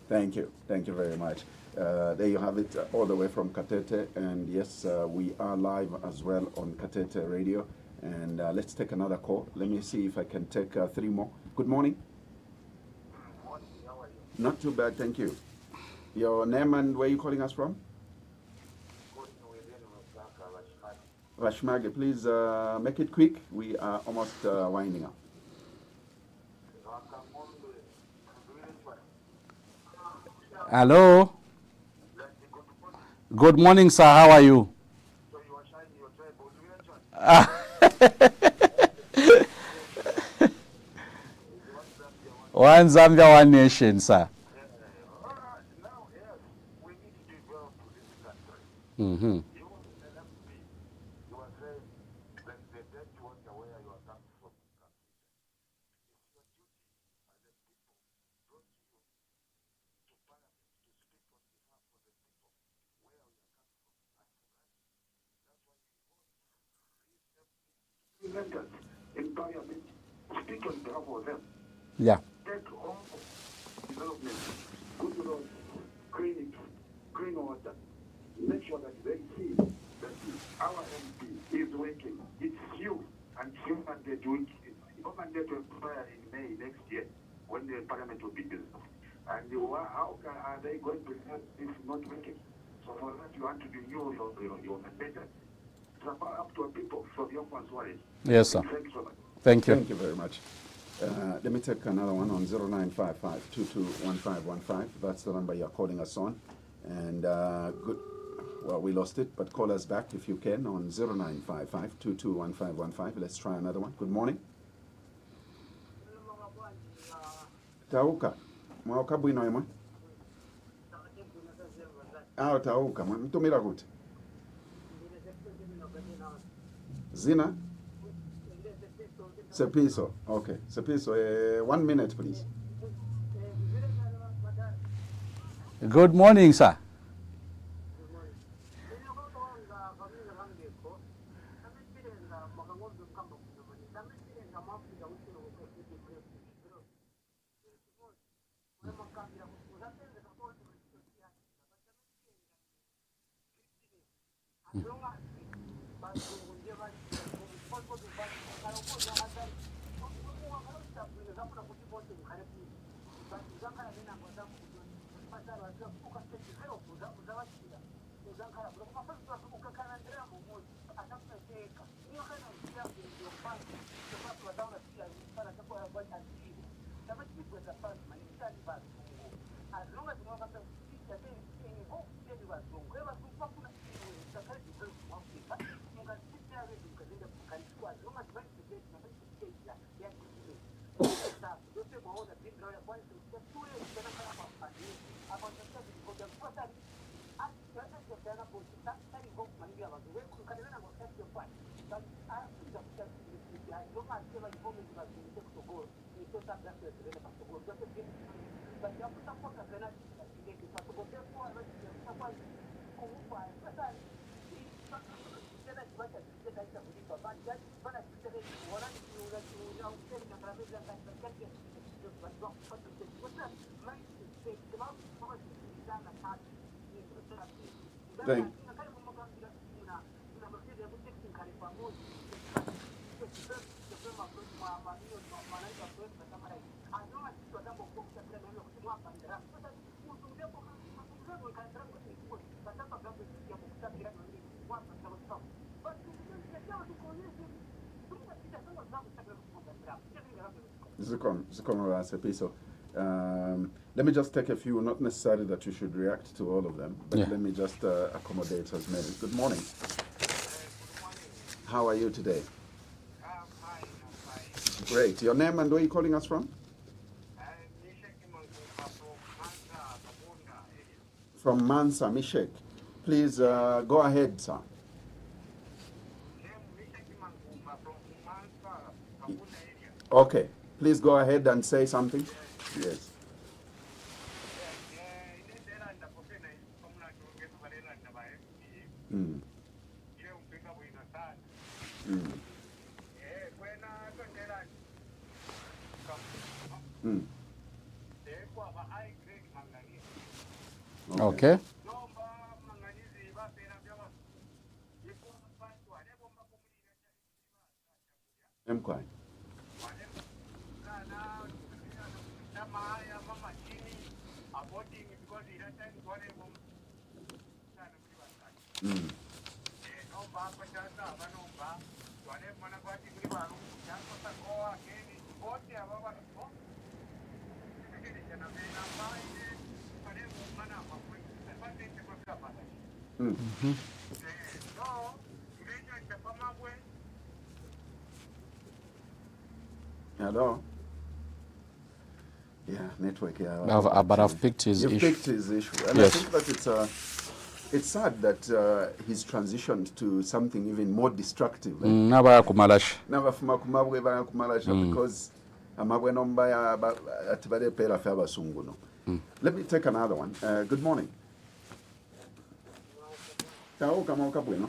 Thank you very much. There you have it, all the way from Katete, and yes, we are live as well on Katete Radio. And let's take another call. Let me see if I can take 3 more. Good morning. Not too bad, thank you. Your name and where you calling us from? Rashmage, please make it quick. We are almost winding up. Hello. Good morning, sir. How are you? One Zambia, one nation, sir. Mm-hmm. Members in parliament speak on behalf of them. Yeah. Take all development, good roads, clean water. Make sure that they see that our MP is working. It's you and you mandate which your mandate will expire in May next year when the parliament will be dissolved. And how are they going to help if not working? So for that you want to renew your mandate. It's up to people from your consulate. Yes, sir. Thank you so much. Thank you. Thank you very much. Let me take another one on 0955-221515. That's the number you're calling us on. And good. Well, we lost it, but call us back if you can on 0955-221515. Let's try another one. Good morning. Tauka. Mwauka bwino yemwe. Tauka. Mtumira kuti. Zina? Sepiso. Okay. Sepiso. 1 minute, please. Good morning, sir. Let me just take a few, not necessarily that you should react to all of them, but Yeah. let me just accommodate as many. Good morning. How are you today? Great. Your name and where are you calling us from? From Mansa, Mishek. Please go ahead, sir. Okay. Please go ahead and say something. Yes. Mm. Mm. Mm. Okay. Mkwai. Hello? Yeah, network. Yeah, But I've picked his issue. You've picked his issue. And yes. I think that it's sad that he's transitioned to something even more destructive. Naba kumalash. Never from Kumabwe Kumalasha because Amabwe Nombaya Atibade Pela Faba Sunguno. Let me take another one. Good morning. Kamoka Bueno.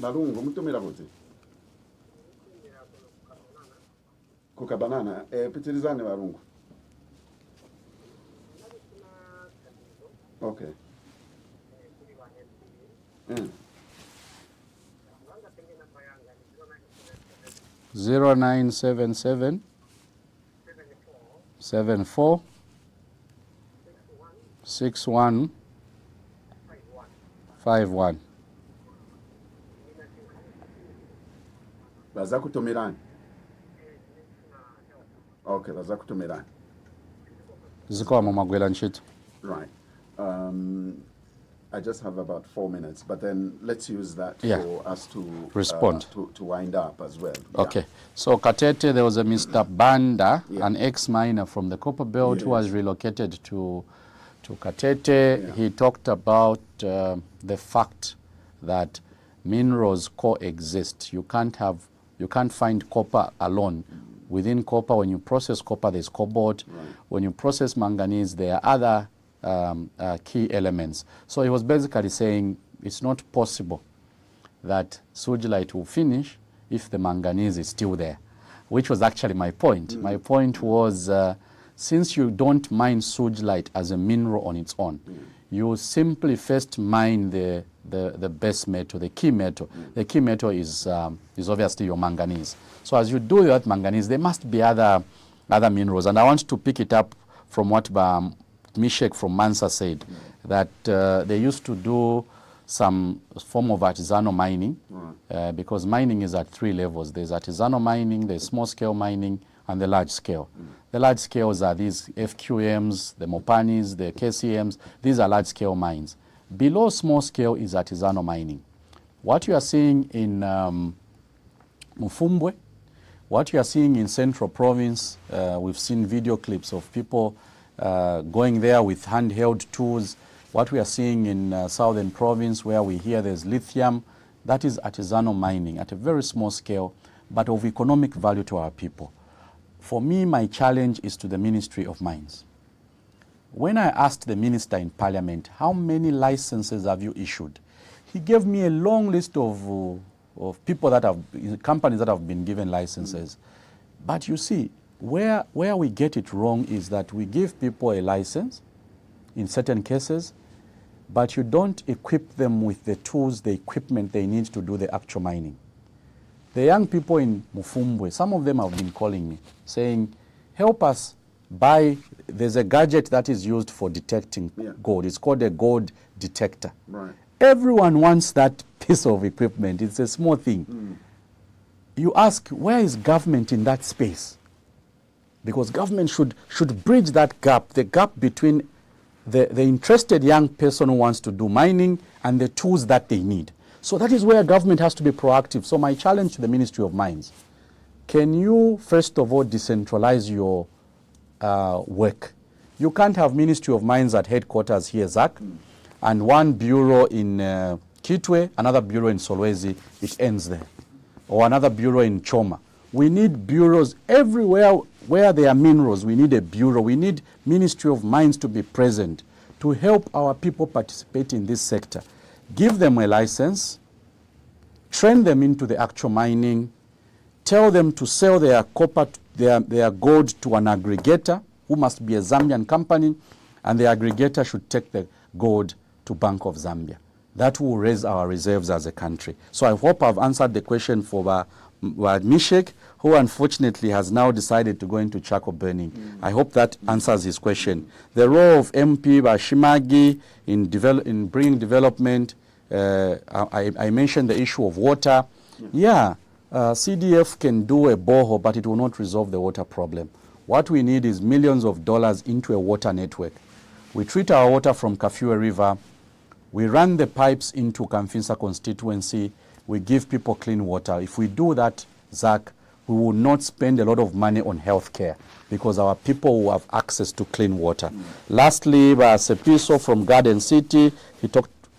Balungu, Mutumira Buti. Kuka banana, pitirizane Balungu. Okay. 0977 74 61 51. Baza kutumirani. Okay, baza kutumirani. Ziko amamagwela nshito. Right. I just have about 4 minutes, but then let's use that for us to respond, to wind up as well. Okay. So Katete, there was a Mr. Banda, an ex-miner from the Copper Belt who was relocated to Katete. He talked about the fact that minerals coexist. You can't find copper alone. Within copper, when you process copper, there's cobalt. When you process manganese, there are other key elements. So he was basically saying it's not possible that sugilite will finish if the manganese is still there, which was actually my point. My point was since you don't mine sugilite as a mineral on its own, you simply first mine the base metal, the key metal. The key metal is obviously your manganese. So as you do that manganese, there must be other minerals. And I want to pick it up from what Mishek from Mansa said, that they used to do some form of artisanal mining, because mining is at 3 levels. There's artisanal mining, there's small-scale mining, and the large scale. The large scales are these FQMs, the Mopanis, the KCMs. These are large-scale mines. Below small scale is artisanal mining. What you are seeing in Mufumbwe, what you are seeing in Central Province, we've seen video clips of people going there with handheld tools. What we are seeing in Southern Province, where we hear there's lithium, that is artisanal mining at a very small scale, but of economic value to our people. For me, my challenge is to the Ministry of Mines. When I asked the minister in Parliament, how many licenses have you issued? He gave me a long list of people companies that have been given licenses. But you see, where we get it wrong is that we give people a license in certain cases, but you don't equip them with the tools, the equipment they need to do the actual mining. The young people in Mufumbwe, some of them have been calling me, saying, help us buy, there's a gadget that is used for detecting gold. It's called a gold detector. Right. Everyone wants that piece of equipment. It's a small thing. You ask, where is government in that space? Because government should bridge that gap, the gap between the interested young person who wants to do mining and the tools that they need. So that is where government has to be proactive. So my challenge to the Ministry of Mines, can you first of all decentralize your work? You can't have Ministry of Mines at headquarters here, Zach, and one bureau in Kitwe, another bureau in Solwezi, it ends there. Or another bureau in Choma. We need bureaus everywhere where there are minerals. We need a bureau. We need Ministry of Mines to be present to help our people participate in this sector. Give them a license, train them into the actual mining, tell them to sell their copper, their gold to an aggregator who must be a Zambian company, and the aggregator should take the gold to Bank of Zambia. That will raise our reserves as a country. So I hope I've answered the question for Mishek, who unfortunately has now decided to go into charcoal burning. I hope that answers his question. The role of MP Bashimagi in bringing development, I mentioned the issue of water. CDF can do a borehole, but it will not resolve the water problem. What we need is millions of dollars into a water network. We treat our water from Kafue River. We run the pipes into Kamfisa constituency. We give people clean water. If we do that, Zach, we will not spend a lot of money on healthcare because our people will have access to clean water. Lastly, Sepiso from Garden City,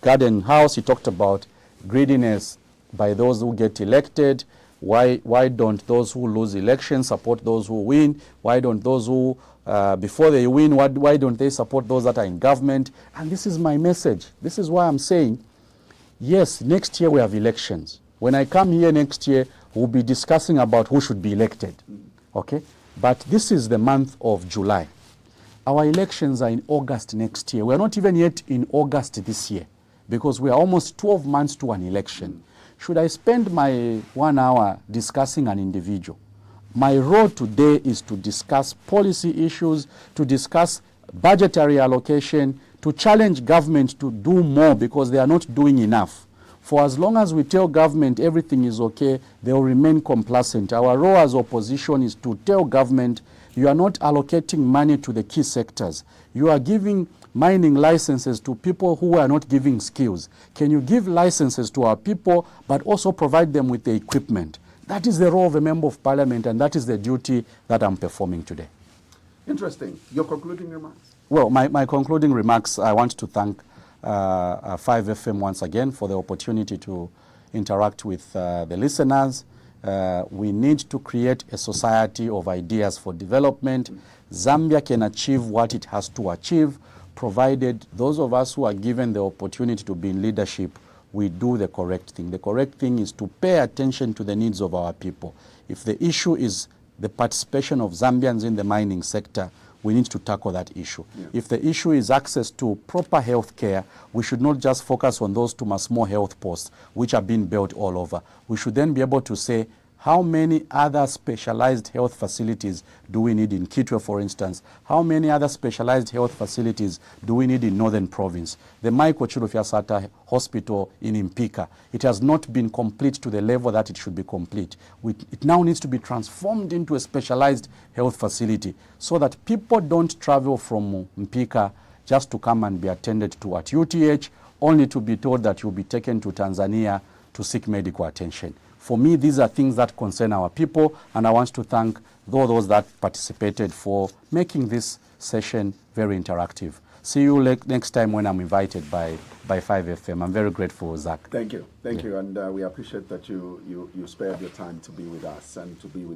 Garden House, he talked about greediness by those who get elected. Why don't those who lose elections support those who win? Why don't those who, before they win, why don't they support those that are in government? And this is my message. This is why I'm saying, yes, next year we have elections. When I come here next year, we'll be discussing about who should be elected. Okay? But this is the month of July. Our elections are in August next year. We're not even yet in August this year because we are almost 12 months to an election. Should I spend my 1 hour discussing an individual? My role today is to discuss policy issues, to discuss budgetary allocation, to challenge government to do more because they are not doing enough. For as long as we tell government everything is okay, they will remain complacent. Our role as opposition is to tell government, you are not allocating money to the key sectors. You are giving mining licenses to people who are not giving skills. Can you give licenses to our people, but also provide them with the equipment? That is the role of a member of parliament, and that is the duty that I'm performing today. Interesting. Your concluding remarks? Well, my concluding remarks, I want to thank 5FM once again for the opportunity to interact with the listeners. We need to create a society of ideas for development. Zambia can achieve what it has to achieve, provided those of us who are given the opportunity to be in leadership, we do the correct thing. The correct thing is to pay attention to the needs of our people. If the issue is the participation of Zambians in the mining sector, we need to tackle that issue. If the issue is access to proper health care, we should not just focus on those two small health posts which are being built all over. We should then be able to say, how many other specialized health facilities do we need in Kitwe, for instance? How many other specialized health facilities do we need in Northern Province? The Michael Chilufyasata Hospital in Impika, it has not been complete to the level that it should be complete. It now needs to be transformed into a specialized health facility so that people don't travel from Impika just to come and be attended to at UTH, only to be told that you'll be taken to Tanzania to seek medical attention. For me, these are things that concern our people, and I want to thank those that participated for making this session very interactive. See you next time when I'm invited by 5FM. I'm very grateful, Zach. Thank you. Thank you. And we appreciate that you spared your time to be with us and to be with